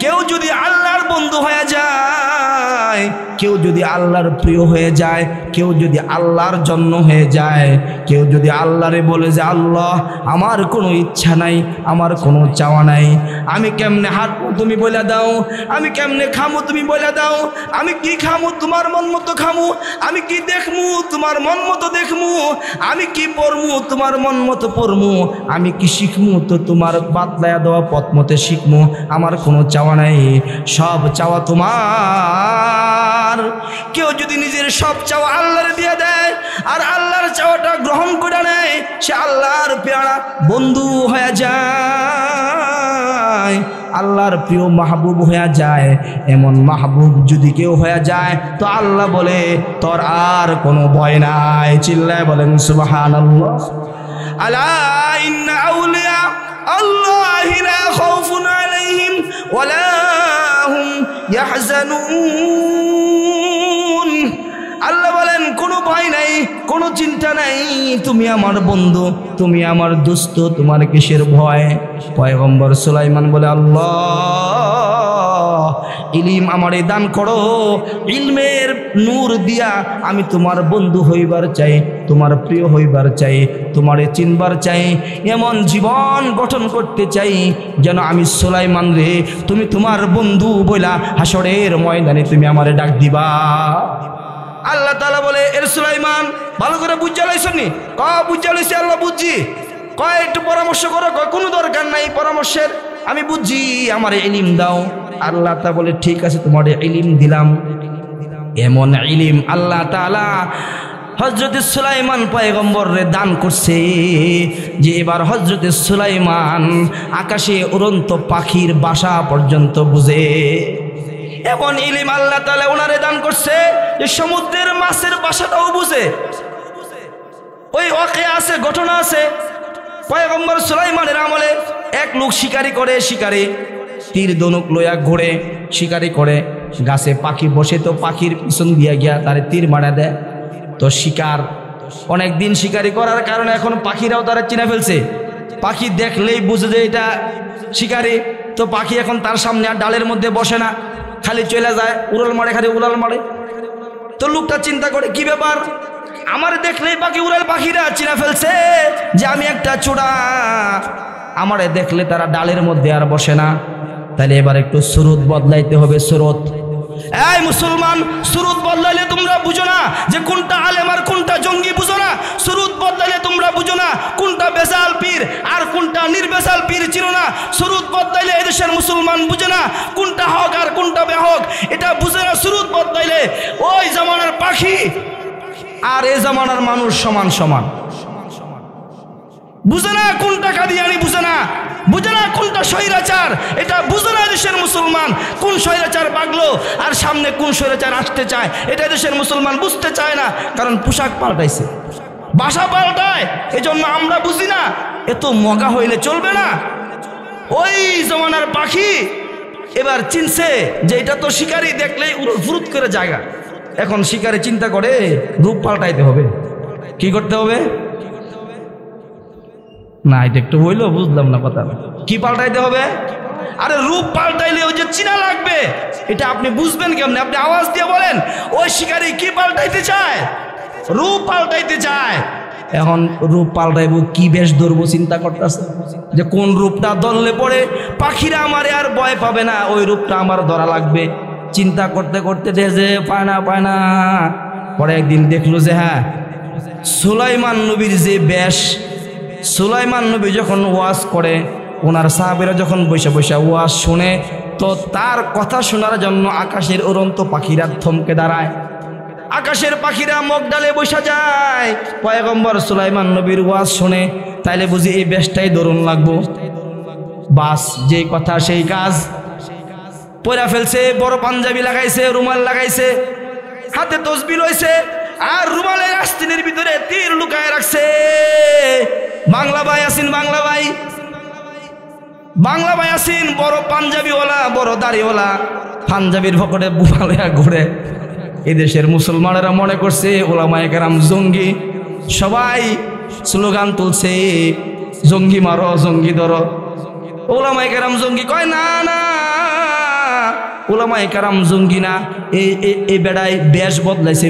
কেউ যদি আল্লাহর বন্ধু হয়ে যায়, কেউ যদি আল্লাহর প্রিয় হয়ে যায়, কেউ যদি আল্লাহর জন্য হয়ে যায়, কেউ যদি আল্লাহরে বলে যে আল্লাহ আমার কোনো ইচ্ছা নাই, আমার কোনো চাওয়া নাই, আমি কেমনে হাঁটবো তুমি বলে দাও, আমি কেমনে খামু তুমি বলে দাও, আমি কি খামু তোমার মন মতো খামু, আমি কি দেখমু তোমার মন মতো দেখমু, আমি কি পড়মু তোমার মন মতো পড়মু, আমি কি শিখমু তো তোমার বাতলায়া দেওয়া পথ মতে শিখমু, আমার কোনো চাওয়া নাই, সব চাওয়া তোমার। কেউ যদি নিজের সব চাওয়া আল্লাহর দিয়ে দেয় আর আল্লাহর চাওয়াটা গ্রহণ করে নেয়, সে আল্লাহর পেয়ারা বন্ধু হয়ে যায়, আল্লাহর প্রিয় মাহবুব হয়ে যায়। এমন মাহবুব যদি কেউ হয়ে যায় তো আল্লাহ বলে তোর আর কোনো ভয় নাই। চিল্লায় বলেন সুবহানাল্লাহ। আলা ইন্না আউলিয়া আল্লাহি লা খাউফুন আলাইহিম ওয়ালা হুম ইয়াহজানুন। আল্লাহ বলেন কোনো ভয় নাই, কোনো চিন্তা নাই, তুমি আমার বন্ধু, তুমি আমার দোস্ত, তোমার কিসের ভয়? পয়গম্বর সুলাইমান বলে, আল্লাহ ইলম আমারে দান করো, ইলমের নূর দিয়া আমি তোমার বন্ধু হইবার চাই, তোমার প্রিয় হইবার চাই, তোমারে চিনবার চাই, এমন জীবন গঠন করতে চাই যেন আমি সুলাইমান রে তুমি তোমার বন্ধু বইলা হাসরের ময়দানে তুমি আমারে ডাক দিবা। আল্লাহ তাআলা বলে, এর সুলাইমান ভালো করে বুঝা লাইছনি? বুঝা লাইছি আল্লাহ, বুঝছি। কয় একটু পরামর্শ করো? কয় কোনো দরকার নাই পরামর্শের, আমি বুঝছি, আমার ইলম দাও। আল্লাহ তাআলা বলে, ঠিক আছে তোমার ইলম দিলাম। এমন ইলম আল্লাহ তাআলা হযরত সুলাইমান পয়গম্বরে দান করছে যে এবার হযরত সুলাইমান আকাশে উড়ন্ত পাখির বাসা পর্যন্ত বুঝে। এমন ইলম আল্লাহ তাআলা ওনারে দান করছে যে সমুদ্রের মাছের বাসাটাও বুঝে। ওই ওয়াকিয়া আছে, ঘটনা আছে। পয়গম্বর সুলাইমানের আমলে এক লোক শিকারি করে, শিকারি তীর ধনুক লইয়া ঘুরে শিকারি করে, গাছে পাখি বসে তো পাখির পিছন দিয়া গিয়া তারে তীর মারা দেয়। তো শিকার অনেক দিন শিকারি করার কারণে এখন পাখিরাও তারা চিনে ফেলছে, পাখি দেখলেই বুঝে যে এটা শিকারি। তো পাখি এখন তার সামনে আর ডালের মধ্যে বসে না, খালি চলে যায়, উড়াল মারে, খালি উড়াল মারে। তো লোকটা চিন্তা করে কি ব্যাপার, আমার দেখলেই পাখি উড়াল, পাখিরা চিনে ফেলছে যে আমি একটা চূড়া, আমারে দেখলে তারা ডালের মধ্যে আর বসে না। তাহলে এবার একটু সুরত বদলাইতে হবে, সুরত। এই মুসলমান, সুরত বদলাইলে তোমরা বুঝো না যে কোনটা আলেম আর কোনটা জঙ্গি, বুঝো না? সুরত বদলাইলে তোমরা বুঝো না কোনটা বেসাল পীর আর কোনটা নির্বেসাল পীর, চিনো না? সুরত বদলাইলে এদেশের মুসলমান বুঝে না কোনটা হক আর কোনটা বেহক, এটা বুঝে না। সুরত বদলাইলে ওই জামানার পাখি আর এ জামানার মানুষ সমান সমান। বুঝে না কোনটা কাদিয়ানি, বুঝে না কোনটা স্বৈরাচার, এটা বুঝে না দেশের মুসলমান। কোন স্বৈরাচার বাগলো আর সামনে কোন স্বৈরাচার আসতে চায়, এটা দেশের মুসলমান বুঝতে চায় না। কারণ পোশাক পাল্টাইছে, ভাষা পাল্টায়, এই জন্য আমরা বুঝি না। এত মগা হইলে চলবে না। ওই জমানার পাখি এবার চিনছে যে এটা তো শিকারি দেখলেই ফুরুত করে জায়গা। এখন শিকারি চিন্তা করে রূপ পাল্টাইতে হবে। কি করতে হবে? না এটা একটু হইলো বুঝলাম না কথা। কি পাল্টাইতে হবে? আরে রূপ পাল্টাইলে ওই যে চিনা লাগবে, এটা আপনি বুঝবেন কেমনে? আপনি আওয়াজ দিয়ে বলেন ওই শিকারি কি পাল্টাইতে চায়? রূপ পাল্টাইতে চায়। এখন রূপ পাল্টাইব, কি বেশ ধরবো চিন্তা করতেছে যে কোন রূপটা ধরলে পরে পাখিরা আমারে আর ভয় পাবে না, ওই রূপটা আমার ধরা লাগবে। চিন্তা করতে করতে যে পায় না। পরে একদিন দেখলো যে হ্যাঁ, সুলাইমান নবীর যে বেশ, সুলাইমান নবী যখন ওয়াজ করে, ওনার সাহাবীরা যখন বসে বসে ওয়াজ শুনে, তো তার কথা শোনার জন্য আকাশের উড়ন্ত পাখিরা থমকে দাঁড়ায়। আকাশের পাখিরা মুখ ডালে বসে যায় পয়গম্বর সুলাইমান নবীর ওয়াজ শুনে। তাইলে বুঝি এই বেশটাই দরুন লাগবো। বাস যেই কথা সেই কাজ, পয়রা ফেলছে, বড় পাঞ্জাবি লাগাইছে, রুমাল লাগাইছে, হাতে তসবিহ লইছে, আর রুমালের আস্তিনের ভিতরে তীর লুকায় রাখছে। বাংলা ভাই আসিন, বাংলা ভাই আসিন, বড় পাঞ্জাবিওয়ালা, বড় দাড়িওয়ালা, পাঞ্জাবির পকেটে বুফা লইয়া ঘুরে। এদেশের মুসলমানেরা মনে করছে ওলামায়ে কেরাম জঙ্গি, সবাই স্লোগান তুলছে জঙ্গি মারো, জঙ্গি ধরো। ওলামায়ে কেরাম জঙ্গি কয় না, ওলামায়ে কেরাম জঙ্গি না। এই বেড়ায় বেশ বদলাইছে,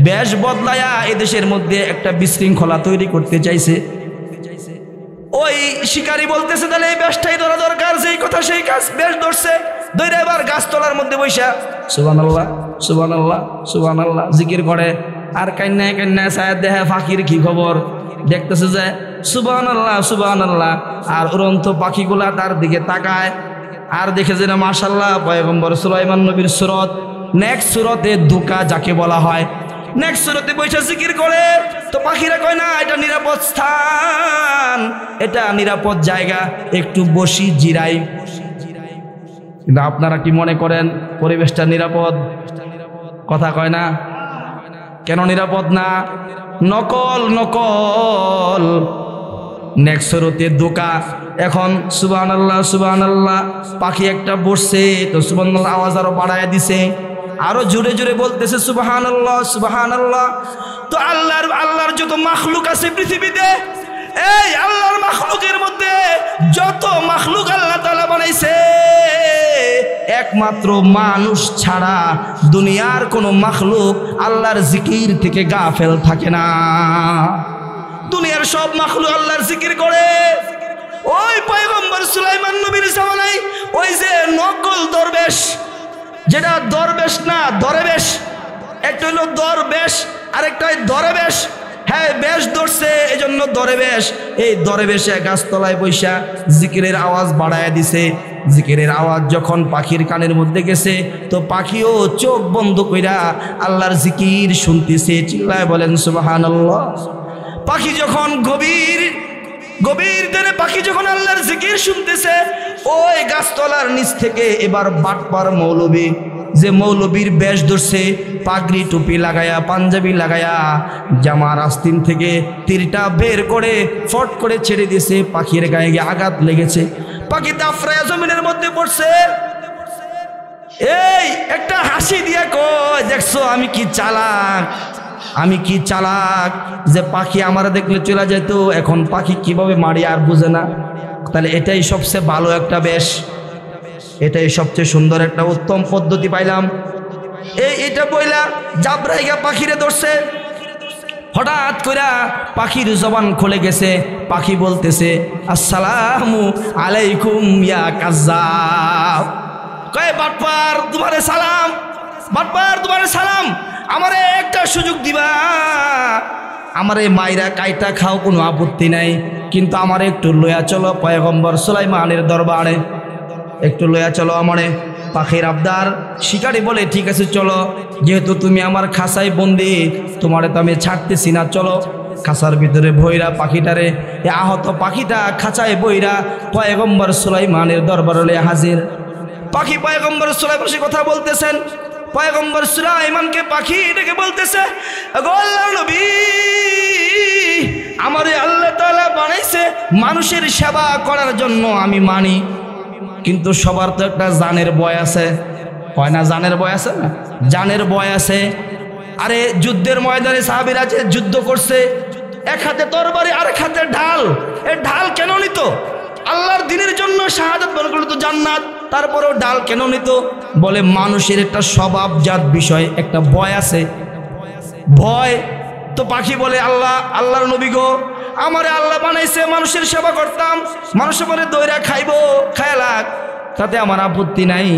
বেশ বদলায়া এদেশের মধ্যে একটা বিশৃঙ্খলা তৈরি করতে চাইছে। ওই শিকারী বলতেছে তাহলে এই বেশটাই ধরা দরকার, যেই কথা সেই কাজ। বেশ ধরছে, ধরে এবার গাছতলার মধ্যে বৈশা সুবহানাল্লাহ সুবহানাল্লাহ সুবহানাল্লাহ জিকির করে। আর কান্নায় সায়াদ দেহে পাখির কি খবর, দেখতেছে যে সুবহানাল্লাহ সুবহানাল্লাহ। আর উড়ন্ত পাখিগুলা তার দিকে তাকায়, আর দেখে যে না মাশাআল্লাহ পয়গম্বর সুলাইমান নবীর সূরত, নেক্সট সূরতে দুকা যাকে বলা হয়, নেক্সট সূরতে বৈশা জিকির করে। তো পাখিরা কয় না এটা নিরাপদ স্থান, এটা নিরাপদ জায়গা, একটু বসি জিরাই। কিন্তু আপনারা কি মনে করেন পরিবেশটা নিরাপদ? কথা কয় না। কেন নিরাপদ না? নকল। নেক্সট সূরতে দোকা। এখন সুবহানাল্লাহ সুবহানাল্লাহ, পাখি একটা বসছে, তো সুবহানাল্লাহ আওয়াজ আরো বাড়ায় দিছে, আরো জোরে জোরে বলতেছে সুবহানাল্লাহ সুবহানাল্লাহ। তো আল্লাহর যত মাখলুক আছে পৃথিবীতে, এই আল্লাহর মাখলুকের মধ্যে যত মাখলুক আল্লাহ তাআলা বানাইছে, একমাত্র মানুষ ছাড়া দুনিয়ার কোনো মাখলুক আল্লাহর জিকির থেকে গাফেল থাকে না। দুনিয়ার সব মাখলুক আল্লাহর জিকির করে। ওই পয়গম্বর সুলাইমান নবীর জামানায় ওই যে নকল দরবেশ, যেটা দরবেশ না দরবেশ, একটা হলো দরবেশ আর একটা দরবেশ। হ্যাঁ, বেশ ধরছে এই জন্য দরবেশ। এই দরবেশে গাছতলায় বৈশা জিকিরের আওয়াজ বাড়ায় দিছে। জিকিরের আওয়াজ যখন পাখির কানের মধ্যে গেছে, তো পাখিও চোখ বন্ধ কইরা আল্লাহর জিকির শুনতেছে। চিল্লায় বলেন সুবহানাল্লাহ। পাখি যখন গভীর ধ্যানে পাখি যখন আল্লাহর জিকির শুনতেছে, ওই গাছতলার নিচ থেকে এবার বাটপার মৌলবী, যে মৌলবীর বেশ ধরছে, পাগড়ি টুপি লাগায়া, পাঞ্জাবি লাগায়া, জামার আস্তিন থেকে তীরটা বের করে ফট করে ছেড়ে দিয়েছে। পাখির গায়ে গিয়ে আঘাত লেগেছে, পাখি দাফরায়া জমিনের মধ্যে পড়ছে। এই একটা হাসি দিয়ে কয়, দেখছো আমি কি চালাক, যে পাখি আমার দেখলে চলে যেত, এখন পাখি কিভাবে মারি আর বুঝে না। তাহলে এটাই সবচেয়ে ভালো একটা বেশ, এটাই সবচেয়ে সুন্দর একটা উত্তম পদ্ধতি পাইলাম। এটা বইলা জাবরাইগা পাখিরে ধরছে। হঠাৎ করে পাখির জবান খুলে গেছে, পাখি বলতেছে আসসালামু আলাইকুম ইয়া কাজ্জাব। কয় বাটপার তোমারে সালাম, বাটপার তোমারে সালাম, আমারে একটা সুযোগ দিবা, আমারে মাইরা কাইটা খাও, কোনো আপত্তি নাই, কিন্তু আমারে একটু লয়া চলো পয়গম্বর সুলাইমানের দরবারে, একটু লয়া চলো আমারে। পাখির আবদার। শিকারী বলে ঠিক আছে চলো, যেহেতু তুমি আমার খাঁচায় বন্দি, তোমারে তো আমি ছাড়তেছি না, চলো। খাঁচার ভিতরে ভৈরা পাখিটারে, আহত পাখিটা খাঁচায় বইরা পয়গম্বর সুলাইমানের দরবারে হাজির। পাখি পয়গম্বর সুলাইমানের সাথে কথা বলতেছেন। পয়গম্বর সুলাইমানকে পাখি ডেকে বলতেছে, গো আল্লাহর নবী, আমারে আল্লাহ তাআলা বানাইছে মানুষের সেবা করার জন্য, আমি মানি, কিন্তু সবার তো একটা জানের ভয় আছে, হয় না? জানের ভয় আছে না? জানের ভয় আছে। আরে যুদ্ধের ময়দানে সাহাবীরা যে যুদ্ধ করছে, এক হাতে তরবারি আরেক হাতে ঢাল, এই ঢাল কেন নিত? আল্লাহর দ্বীনের জন্য শাহাদাত বরণ করলে তো জান্নাত, তারপরেও ঢাল কেন নিত? বলে মানুষের একটা স্বভাবজাত বিষয়, একটা ভয় আছে, ভয়। তো পাখি বলে, আল্লাহর নবী গো, আমারে আল্লাহ বানাইছে মানুষের সেবা করতাম, মানুষের পরে দইরা খাইবো, খায়ালাক, তাতে আমার আপত্তি নাই,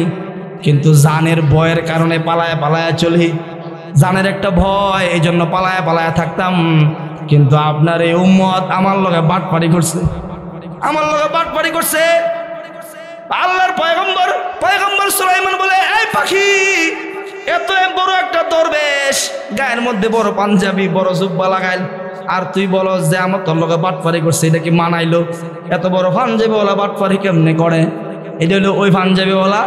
কিন্তু জানের ভয়ের কারণে পালায়া পালায়া চলি, জানের একটা ভয়, এই জন্য পালায়া পালায়া থাকতাম। কিন্তু আপনার এই উম্মত আমার লগে বাটপাড়ি করছে, আমার লগে বাটপাড়ি করছে। আল্লাহর পয়গম্বর সুলাইমান বলে, এই পাখি, এত বড় একটা দরবেশ, গায়ের মধ্যে বড় পাঞ্জাবি, বড় জুব্বা লাগাইল, আর তুই বলো যে আমার তোর লগে বাটপাড়ি করছে, এটা কি মানাইলো? এত বড় পাঞ্জাবিওয়ালা বাটপাড়ি কেমনে করে? এটা হলো ওই পাঞ্জাবিওয়ালা,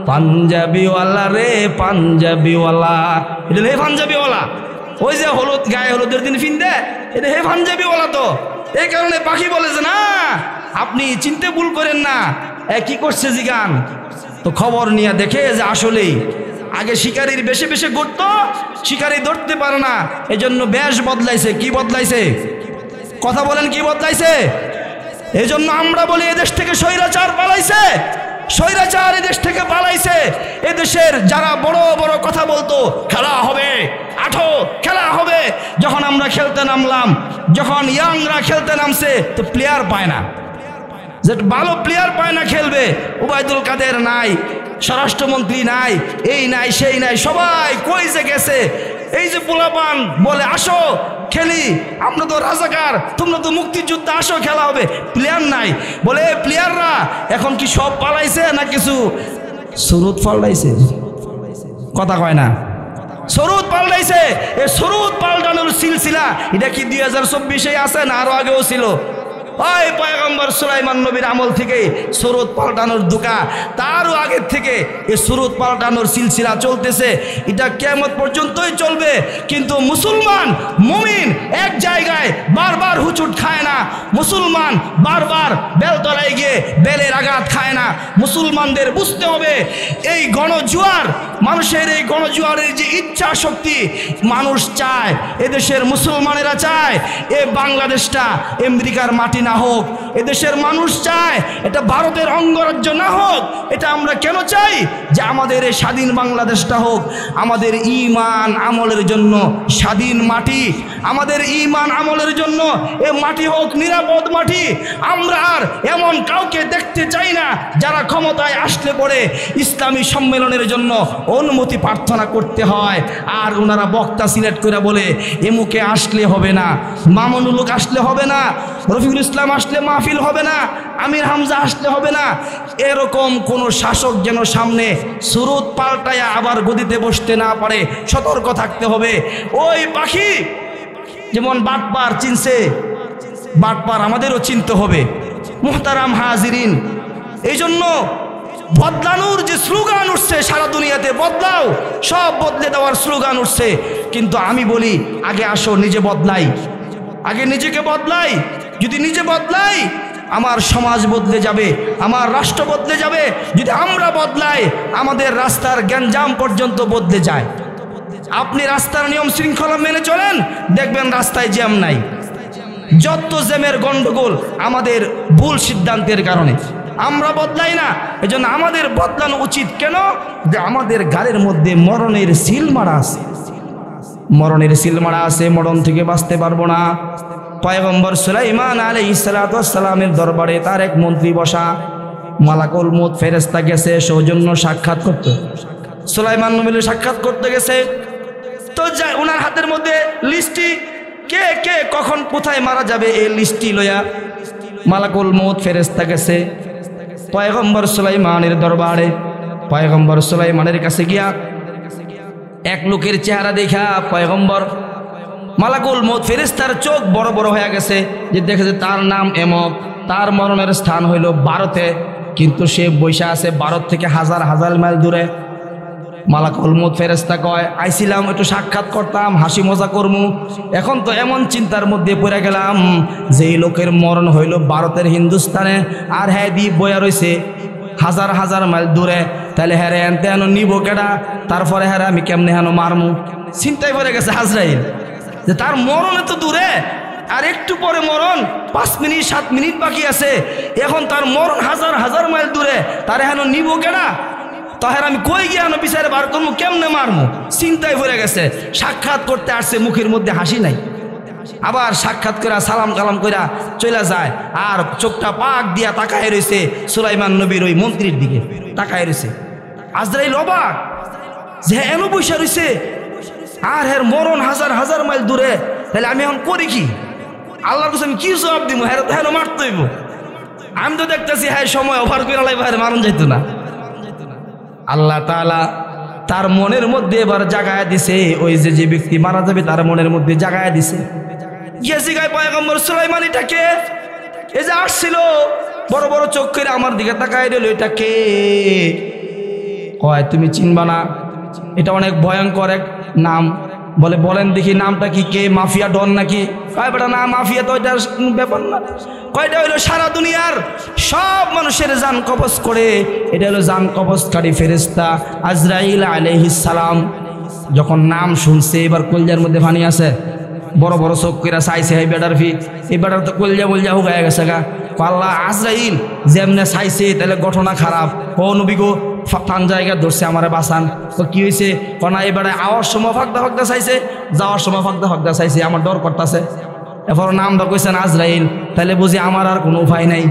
পাঞ্জাবিওয়ালা রে পাঞ্জাবিওয়ালা, এটা হলো এই পাঞ্জাবিওয়ালা, ওই যে হলুদ গায়ে হলুদের দিন ফিনদে, এটা হে পাঞ্জাবিওয়ালা। তো এই কারণে পাখি বলে যে না, আপনি চিনতে ভুল করেন না, কি করছে জিগান। তো খবর নিয়ে দেখে যে আসলেই আগে শিকারীর বেশে বেশে ঘুরতো, শিকারী ধরতে পারে না, এই জন্য বেশ বদলাইছে। কি বদলাইছে? কথা বলেন, কি বদলাইছে? এই জন্য আমরা বলি এদেশ থেকে স্বৈরাচার পালাইছে, স্বৈরাচার এদেশ থেকে পালাইছে। এদেশের যারা বড় বড় কথা বলতো, খেলা হবে, আঠো খেলা হবে, যখন আমরা খেলতে নামলাম, যখন ইয়াংরা খেলতে নামছে, তো প্লেয়ার পায় না, যে ভালো প্লেয়ার পায় না খেলবে। ওবায়দুল কাদের নাই, স্বরাষ্ট্রমন্ত্রী নাই, এই নাই সেই নাই, সবাই কই যে গেছে। এই যে পোলাপান বলে আসো খেলি, আমরা তো রাজাকার, তোমরা তো মুক্তিযুদ্ধ, আসো খেলা হবে, প্লেয়ার নাই। বলে প্লেয়াররা এখন কি সব পালাইছে না কিছু সুরুত পাল্টাইছে? কথা কয় না, সুরুত পাল্টাইছে। এই সুরুত পাল্টানোর সিলসিলা এটা কি 2024-এ আছে না আরো আগেও ছিল? ওই পয়গম্বর সুলাইমান নবীর আমল থেকে সুরুত পাল্টানোর দুকা, তারও আগের থেকে এই সুরুত পাল্টানোর সিলসিলা চলতেছে, এটা কিয়ামত পর্যন্তই চলবে। কিন্তু মুসলমান মুমিন এক জায়গায় বারবার হুচুট খায় না, মুসলমান বারবার বেলতলায় গিয়ে বেলের আঘাত খায় না। মুসলমানদের বুঝতে হবে এই গণজুয়ার, মানুষের এই গণজুয়ারের যে ইচ্ছা শক্তি, মানুষ চায়, এদেশের মুসলমানেরা চায় এ বাংলাদেশটা আমেরিকার মাটি না হোক, এদেশের মানুষ চায় এটা ভারতের অঙ্গরাজ্য না হোক। এটা আমরা কেন চাই? যে আমাদের এই স্বাধীন বাংলাদেশটা হোক, আমাদের ঈমান আমলের জন্য স্বাধীন মাটি, আমাদের ঈমান আমলের জন্য এ মাটি হোক নিরাপদ মাটি। আমরা আর এমন কাউকে দেখতে চাই না যারা ক্ষমতায় আসলে পরে ইসলামী সম্মেলনের জন্য অনুমতি প্রার্থনা করতে হয়, আর ওনারা বক্তা সিলেক্ট করে বলে এমুকে আসলে হবে না, মামুনুল হক আসলে হবে না, রফিকুল ইসলাম আসলে মাহফিল হবে না, আমির হামজা আসলে হবে না। এরকম কোন শাসক যেন সামনে সুরুত পাল্টায়া আবার গদিতে বসতে না পারে, সতর্ক থাকতে হবে। ওই পাখি যেমন বাটপার চিনছে, বাটপার আমাদেরও চিনতে হবে। মুহতারাম হাজিরিন, এই জন্য বদলানোর যে স্লোগান উঠছে সারা দুনিয়াতে, বদলাও, সব বদলে দেওয়ার স্লোগান উঠছে, কিন্তু আমি বলি আগে আসো নিজে বদলাই, আগে নিজেকে বদলাই। যদি নিজে বদলাই আমার সমাজ বদলে যাবে, আমার রাষ্ট্র বদলে যাবে। যদি আমরা বদলাই আমাদের রাস্তার গ্যাঞ্জাম পর্যন্ত বদলে যায়। আপনি রাস্তার নিয়ম শৃঙ্খলা মেনে চলেন, দেখবেন রাস্তায় জ্যাম নাই। যত জ্যামের গন্ডগোল আমাদের ভুল সিদ্ধান্তের কারণে, আমরা বদলাই না। এজন্য আমাদের বদলানো উচিত। কেন? যে আমাদের গালের মধ্যে মরণের সিল মারা আছে, মরণের সিল মারা আছে, মরণ থেকে বাঁচতে পারবো না। পয়গম্বর সুলাইমান আলাইহিস সালাতু ওয়াস সালামের দরবারে তার এক মন্ত্রী বসা, মালাকুল মউত ফেরেশতা গেছে সৌজন্য সাক্ষাৎ করতে, সুলাইমান নবীর সাক্ষাৎ করতে গেছে। তো যায় ওনার হাতের মধ্যে লিস্টি, কে কে কখন কোথায় মারা যাবে এই লিস্টি লইয়া মালাকুল মউত ফেরেশতা গেছে পয়গম্বর সুলাইমানের দরবারে। পয়গম্বর সুলাইমানের কাছে গিয়া এক লোকের চেহারা দেখা পয়গম্বর মালাকুল মউত ফেরেশতার চোখ বড় বড় হয়ে গেছে, যে দেখেছে তার নাম এমক, তার মরণের স্থান হইল ভারতে, কিন্তু সে বৈশা আছে ভারত থেকে হাজার হাজার মাইল দূরে। মালাকুল মউত ফেরেশতা কয়, আইছিলাম একটু সাক্ষাৎ করতাম, হাসি মজা করমু, এখন তো এমন চিন্তার মধ্যে পড়ে গেলাম যে এই লোকের মরণ হইল ভারতের হিন্দুস্তানে, আর হ্যাঁ দ্বীপ বয়া রয়েছে হাজার হাজার মাইল দূরে, তাহলে হ্যাঁ এনতে হেন নিব কেডা, তারপরে হ্যাঁ আমি কেমনে হেন মারমু। চিন্তায় পড়ে গেছে আজরাইল যে তার মরণ এত দূরে, আর একটু পরে মরণ, 5 মিনিট 7 মিনিট বাকি আছে, এখন তার মরণ হাজার হাজার মাইল দূরে, তার হেন নিব কেডা, তাহের আমি কই গিয়ে আনো বিচারে বার করবো, কেমনে মারমু। চিন্তায় পড়ে গেছে, সাক্ষাৎ করতে আসছে, মুখের মধ্যে হাসি নাই, আবার সাক্ষাৎ করে সালাম কালাম করে চলে যায়, আর চোখটা পাক দিয়া তাকায় রয়েছে সুলাইমান নবীর ওই মন্ত্রীর দিকে তাকায় রয়েছে। আজরাইল অবাক যে এমন বৈশা রয়েছে, আর এর মরণ হাজার হাজার মাইল দূরে, তাহলে আমি এখন করি কি, আল্লাহর কাছে আমি কি জবাব দিব, হ্যাঁ তো হ্যাঁ মারতে হইব, আমি তো দেখতেছি হ্যাঁ সময় ওভার করে লাইব, মারণ যাইতো না। আল্লাহ তাআলা তার মনের মধ্যে এবার জাগায় দিছে, ওই যে ব্যক্তি মারা যাবে তার মনের মধ্যে জাগায় দিছে, গেছি গায়ে পয়গম্বর সুলাইমান এটাকে, এই যে আসছিল বড় বড় চোখ করে আমার দিকে তাকায় রইল, এটাকে কয় তুমি চিনবা না, এটা অনেক ভয়ঙ্কর এক নাম। বলে বলেন দেখি নামটা কি, কে মাফিয়া ডন নাকি? কয় বেটা না, মাফিয়া তো এটা ব্যাপার না, কয়টা হইলো সারা দুনিয়ার সব মানুষের জান কবজ করে, এটা হলো জান কবজকারী ফেরেশতা আজরাইল আলাইহিস সালাম। যখন নাম শুনছে এবার কলজার মধ্যে পানি আছে, বড় বড় চোখ করে চাইছে এই বেটার ফি, এই বেটার তো কলজা বলজা হুগায় গেছে গা। পাল্লা আজরাইল যেমনে চাইছে তাহলে ঘটনা খারাপ, ও নবী গো ফান জায়গা ধরছে আমারে বাঁচান। তো কি হয়েছে কনা, এবারে আওয়ার সময় ফাঁকদা ফাঁকদা চাইছে, যাওয়ার সময় ফাঁকদা ফাঁকদা চাইছে, আমার ডর করতেছে। এরপর নামটা কইছেন আজরাইল, তাহলে বুঝি আমার আর কোনো উপায় নাই।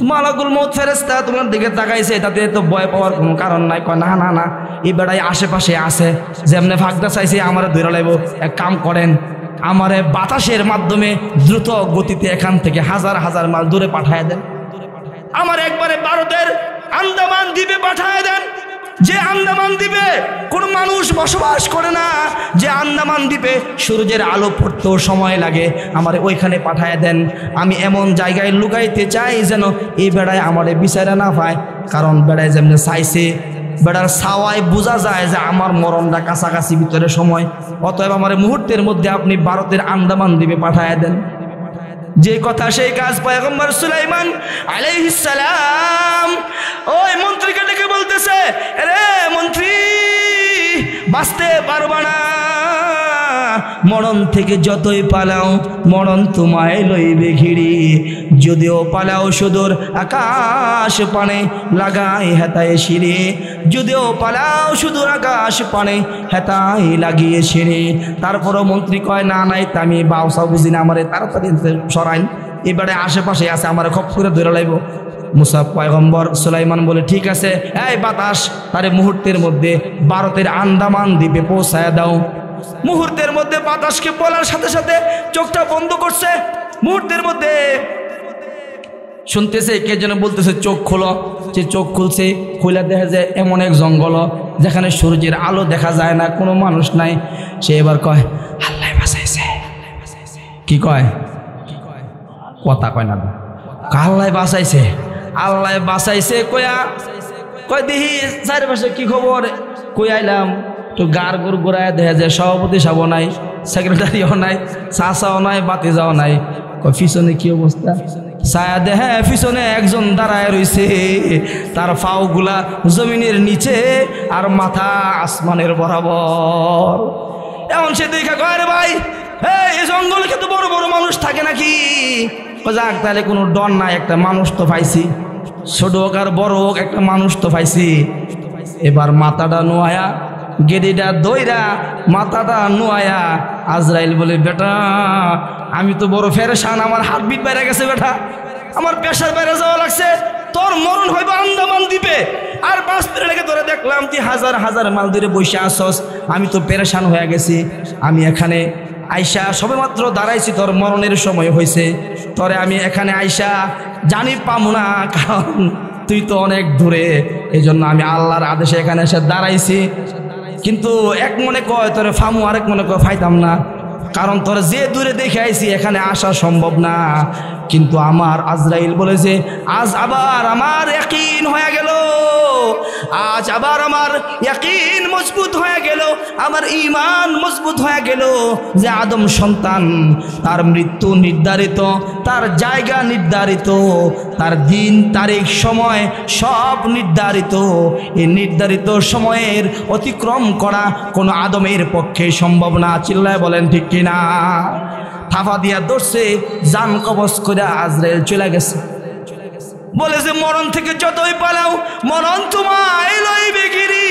মালাকুল মউত ফেরেশতা তোমার দিকে তাকাইছে, তাতে তো ভয় পাওয়ার কোনো কারণ নাই। কয় না না না, এই বেড়াই আশেপাশে আছে, যেমনে ফাঁকদা চাইছে আমারে ধরে লাইব, এক কাম করেন আমারে বাতাসের মাধ্যমে দ্রুত গতিতে এখান থেকে হাজার হাজার মাইল দূরে পাঠায় দেন, আমার একবারে ভারতের আন্দামান দ্বীপে পাঠায় দেন, যে আন্দামান দ্বীপে কোনো মানুষ বসবাস করে না, যে আন্দামান দ্বীপে সূর্যের আলো পড়তেও সময় লাগে, আমার ওইখানে পাঠায় দেন। আমি এমন জায়গায় লুকাইতে চাই যেন এই বেড়ায় আমারে বিচারা না পায়, কারণ বেড়ায় যেমন চাইছে বেড়ার ছাওয়ায় বোঝা যায় যে আমার মরণটা কাছাকাছি ভিতরে সময়, অতএব আমার মুহূর্তের মধ্যে আপনি ভারতের আন্দামান দ্বীপে পাঠায় দেন। যে কথা সেই কাজ পয়গম্বর সুলাইমান আলাইহিস সালাম ওই মন্ত্রীকে ডেকে বলতেছে, রে মন্ত্রী বাঁচতে পারবা না, মরণ থেকে যতই পালাও মরণ তোমায় লইবে ঘিরি, যদিও পালাও সুদূর আকাশ পানে লাগাই হেতায় শিরে, যদিও পালাও সুদূর আকাশ পানে হেতাই লাগিয়ে শিরে। তারপরও মন্ত্রী কয় না নাই, আমি বাউসাও বুঝি না, আমারে তাড়াতাড়ি সরাইন, এবারে আশেপাশে আছে, আমার খপ করে ধরে লাইব। মুসা পয়গম্বর সুলাইমান বলে ঠিক আছে, এই বাতাস তারে মুহূর্তের মধ্যে ভারতের আন্দামান দ্বীপে পৌঁছায় দাও। মুহূর্তের মধ্যে বাতাসকে বলার সাথে সাথে চোখটা বন্ধ করছে, মুহূর্তের মধ্যে শুনতেছে কে যেন বলতেছে চোখ খোলো, যে চোখ খুলছে, খুলে দেখা যায় এমন এক জঙ্গল যেখানে সূর্যের আলো দেখা যায় না, কোনো মানুষ নাই। সে এবার কয় আল্লাহ বাঁচাইছে। কি কয়? কথা কয় না, আল্লাহ বাঁচাইছে, আল্লাহ বাঁচাইছে কয়া কয় দেখি চারিপাশে কি খবর, কই আইলাম তো গার গুর গোড়ায় দেখা যায় সভাপতি সাহেবও নাই, সেক্রেটারিও নাই, চাচাও নাই, বাতিজাও নাই। পিছনে কি অবস্থা? ছায়া দেহে পিছনে একজন দাঁড়ায় রইছে, তার পাও গুলা জমিনের নিচে আর মাথা আসমানের বরাবর। এমন সে দেখা কয় রে ভাই, এই জঙ্গলে কিন্তু বড় বড় মানুষ থাকে নাকি? যাক তাহলে কোনো ডর নাই, একটা মানুষ তো পাইছি, ছোট হোক আর বড় হোক একটা মানুষ তো পাইছি। এবার মাথাটা নোয়া গেদিটা দইরা মাথাটা নোয়া আজরাইল বলে বেটা আমি তো বড় ফেরেশান, আমার হার্টবিট বেড়ে গেছে বেটা, আমার প্রেশার বেড়ে যাওয়া লাগছে, তোর মরণ হইব আন্দামান দ্বীপে। আর 5 মিনিট লেগে ধরে দেখলাম তুই হাজার হাজার মাইল দূরে বসে আসস, আমি তো পেরেশান হয়ে গেছি, আমি এখানে আইসা সবে মাত্র দাঁড়াইছি, তোর মরণের সময় হয়েছে, তোরে আমি এখানে আইসা জানি পামু না, কারণ তুই তো অনেক দূরে। এই জন্য আমি আল্লাহর আদেশে এখানে এসে দাঁড়াইছি। কিন্তু এক মনে কয় তোরে ফামু, আরেক মনে কয় ফাইতাম না, কারণ তোর যে দূরে দেখে আইছি এখানে আসা সম্ভব না। কিন্তু আমার আজরাইল বলেছে আজ আবার আমার ইয়াকিন হয়ে গেল, আজ আবার আমার ইয়াকিন মজবুত হয়ে গেল, আমার ঈমান মজবুত হয়ে গেল যে আদম সন্তান, তার মৃত্যু নির্ধারিত, তার জায়গা নির্ধারিত, তার দিন তারিখ সময় সব নির্ধারিত। এই নির্ধারিত সময়ের অতিক্রম করা কোনো আদমের পক্ষে সম্ভব না। চিল্লায় বলেন ঠিক কিনা? থাফা দিয়া ধরছে, জান কবজ করে আজরাইল চলে গেছে। বলে যে মরণ থেকে যতই পালাও মরণ তোমায় লইবে গিরি,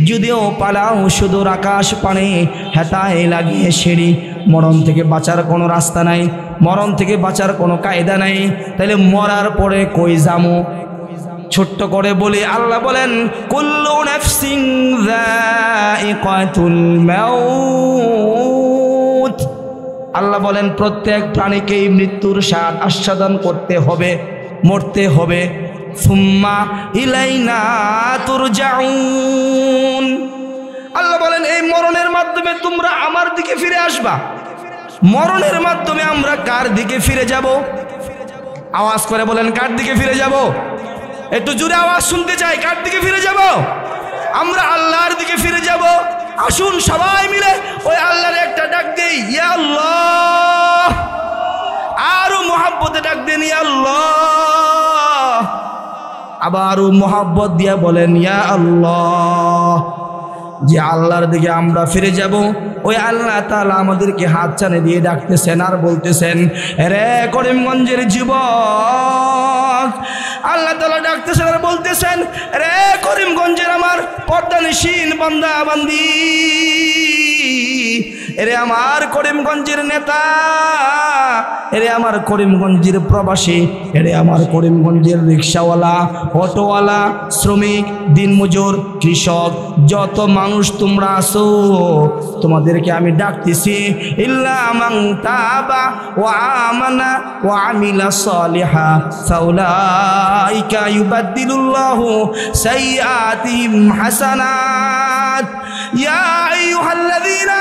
যদিও পালাও সুদূর আকাশ পানে হেতায় লাগিয়ে সিঁড়ি। মরণ থেকে বাঁচার কোনো রাস্তা নাই, মরণ থেকে বাঁচার কোনো কায়দা নাই। তাহলে মরার পরে কই যামু? ছোট্ট করে বলি, আল্লাহ বলেন কুল্লু নাফসিন যায়িকাতুল মাউত। আল্লাহ বলেন প্রত্যেক প্রাণীকেই মৃত্যুর স্বাদ আস্বাদন করতে হবে, মরতে হবে। সুম্মা ইলাইনা তুরজাউন। আল্লাহ বলেন এই মরণের মাধ্যমে তোমরা আমার দিকে ফিরে আসবা। মরণের মাধ্যমে আমরা কার দিকে ফিরে যাব? আওয়াজ করে বলেন, কার দিকে ফিরে যাব? একটু জোরে আওয়াজ শুনতে চাই। কার দিকে ফিরে যাব? আমরা আল্লাহর দিকে ফিরে যাব। আসুন সবাই মিলে ওই আল্লাহর একটা ডাক দেই, ইয়া আল্লাহ। আরো মোহাব্বতে ডাক দেন, ইয়া আল্লাহ। আবারও মোহাব্বত দিয়া বলেন, ইয়া আল্লাহ। যে আল্লাহর দিকে আমরা ফিরে যাব, ওই আল্লাহ তাআলা আমাদেরকে হাত চানে দিয়ে ডাকতেছেন আর বলতেছেন, রে করিমগঞ্জের যুবক। আল্লাহ তাআলা ডাকতেছেন আর বলতেছেন, রে করিমগঞ্জের আমার পর্দানিশীন বান্দা বান্দি, এরে আমার করিমগঞ্জের নেতা, এরে আমার করিমগঞ্জের প্রবাসী, এরে আমার করিমগঞ্জের রিক্সাওয়ালা, অটোওয়ালা, শ্রমিক, দিনমজুর, কৃষক, যত মানুষ তোমরা আছো, তোমাদেরকে আমি ডাকতেছি। ইল্লা মান তাবা ওয়া আমানা ওয়া আমিলা সালিহা ফাউলাইকা ইউবাদদিলুল্লাহু সাইয়্যাতিহিম হাসানাত। ইয়া আইয়ুহাল্লাযীনা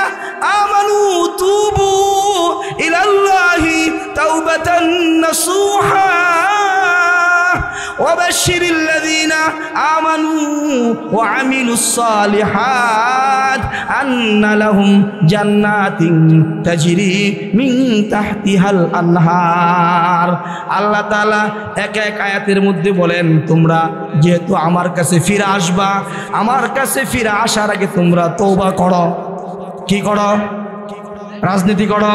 আমানু তুবু ইলাল্লাহি তাওবাতান নাসুহা ওয়াবাশশিরিল লাযীনা আমানু ওয়া আমিলুস সালিহাত আন্না লাহুম জান্নাতিন তাজরি মিন তাহতিহাল আনহার। আল্লাহ তাআলা এক এক আয়াতের মধ্যে বলেন, তোমরা যেহেতু আমার কাছে ফিরে আসবা, আমার কাছে ফিরে আসার আগে তোমরা তওবা করো। কি করো? রাজনীতি করো?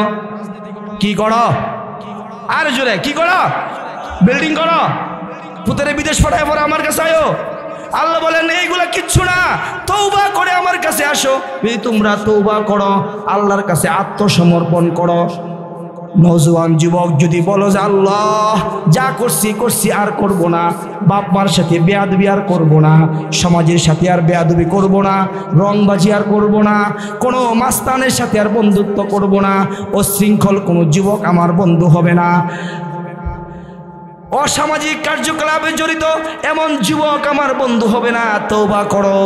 কি করো? আর জোরে কি করো? বিল্ডিং করো? পুতরে বিদেশ পাঠায় পরে আমার কাছে আয়ো। আল্লাহ বলেন এইগুলা কিচ্ছু না, তওবা করে আমার কাছে আসো। যদি তোমরা তওবা করো, আল্লাহর কাছে আত্মসমর্পণ করো। নওজোয়ান যুবক যদি বলো যে আল্লাহ যা করছি আর করব না, বাপ মার সাথে বেয়াদবি আর করব না, সমাজের সাথে আর বেয়াদবি করব না, রংবাজি আর করব না, কোনো মাস্তানের সাথে আর বন্ধুত্ব করব না, অশৃঙ্খল কোনো যুবক আমার বন্ধু হবে না, অসামাজিক কার্যকলাপে জড়িত এমন যুবক আমার বন্ধু হবে না। তওবা করো।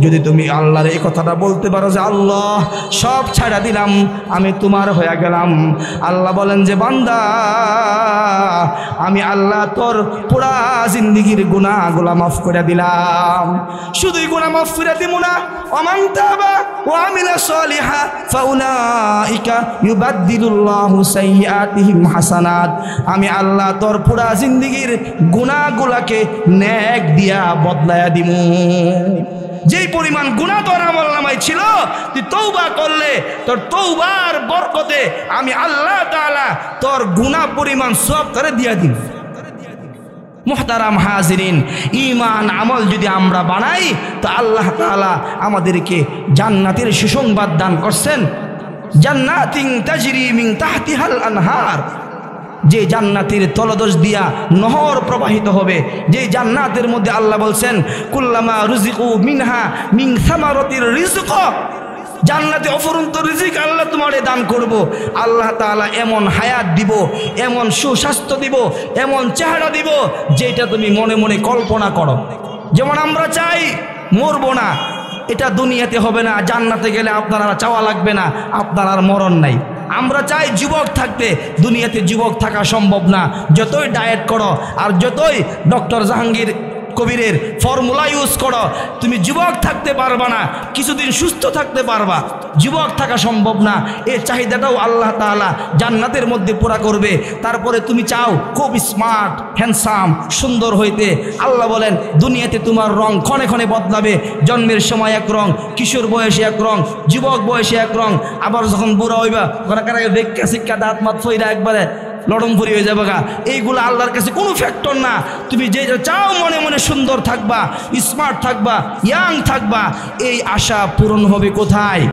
যদি তুমি আল্লাহর এই কথাটা বলতে পারো যে আল্লাহ সব ছাড়া দিলাম, আমি তোমার হয়ে গেলাম, আল্লাহ বলেন যে বান্দা আমি আল্লাহ তোর পুরা জিন্দেগীর গুনাহগুলো মাফ করে দিলাম। শুধুই গুনাহ মাফ করে দিব না, ওমান তাবা ওয়া আমিলা সালিহা ফাউলাইকা ইউবাদদিলুল্লাহু সাইয়্যাতিহিম হাসানাত। আমি আল্লাহ তোর পুরা জিন্দেগীর গুনাহগুলোকে নেক দিয়া বদলায়া দিমু। যেই পরিমাণ গুনাহ তোর আমলনামায় ছিল, তুই তওবা করলে তোর তওবার বরকতে আমি আল্লাহ তাআলা তোর গুনাহ পরিমাণ সব করে দিয়া দিব। মুহতারাম হাজিরিন, ঈমান আমল যদি আমরা বানাই তো আল্লাহ তাআলা আমাদেরকে জান্নাতের সুসংবাদ দান করছেন। জান্নাতিন তাজরি মিন তাহতিহাল আনহার, যে জান্নাতের তলদেশ দিয়া নহর প্রবাহিত হবে, যে জান্নাতের মধ্যে আল্লাহ বলছেন কুল্লামা রুজিকু মিনহা মিন সামারাতির রিজক, জান্নাতে অফুরন্ত রিজিক আল্লাহ তোমারে দান করব। আল্লাহ তাআলা এমন হায়াত দিব, এমন সুস্বাস্থ্য দিব, এমন চেহারা দিব যেটা তুমি মনে মনে কল্পনা করো। যেমন আমরা চাই মরবো না, এটা দুনিয়াতে হবে না। জান্নাতে গেলে আপনার আর চাওয়া লাগবে না, আপনার আর মরণ নাই। আমরা চাই যুবক থাকতে, দুনিয়াতে যুবক থাকা সম্ভব না। যতই ডায়েট করো আর যতই ডক্টর জাহাঙ্গীর কবিরের ফর্মুলা ইউজ করো, তুমি যুবক থাকতে পারবা না, কিছুদিন সুস্থ থাকতে পারবা, যুবক থাকা সম্ভব না। এই চাহিদাটাও আল্লাহ তাআলা জান্নাতের মধ্যে পুরা করবে। তারপরে তুমি চাও খুব স্মার্ট হ্যান্ডসাম সুন্দর হইতে, আল্লাহ বলেন দুনিয়াতে তোমার রং ক্ষণে ক্ষণে বদলাবে। জন্মের সময় এক রং, কিশোর বয়সে এক রং, যুবক বয়সে এক রং, আবার যখন বুড়া হইবা বেক্কা শিক্ষা দাঁত মাত ফইরা একবারে লড়মপুরি হয়ে যাবে গা। এইগুলো আল্লাহর কাছে কোনো ফ্যাক্টর না। তুমি যে চাও মনে মনে সুন্দর থাকবা, স্মার্ট থাকবা, ইয়াং থাকবা, এই আশা পূরণ হবে কোথায়?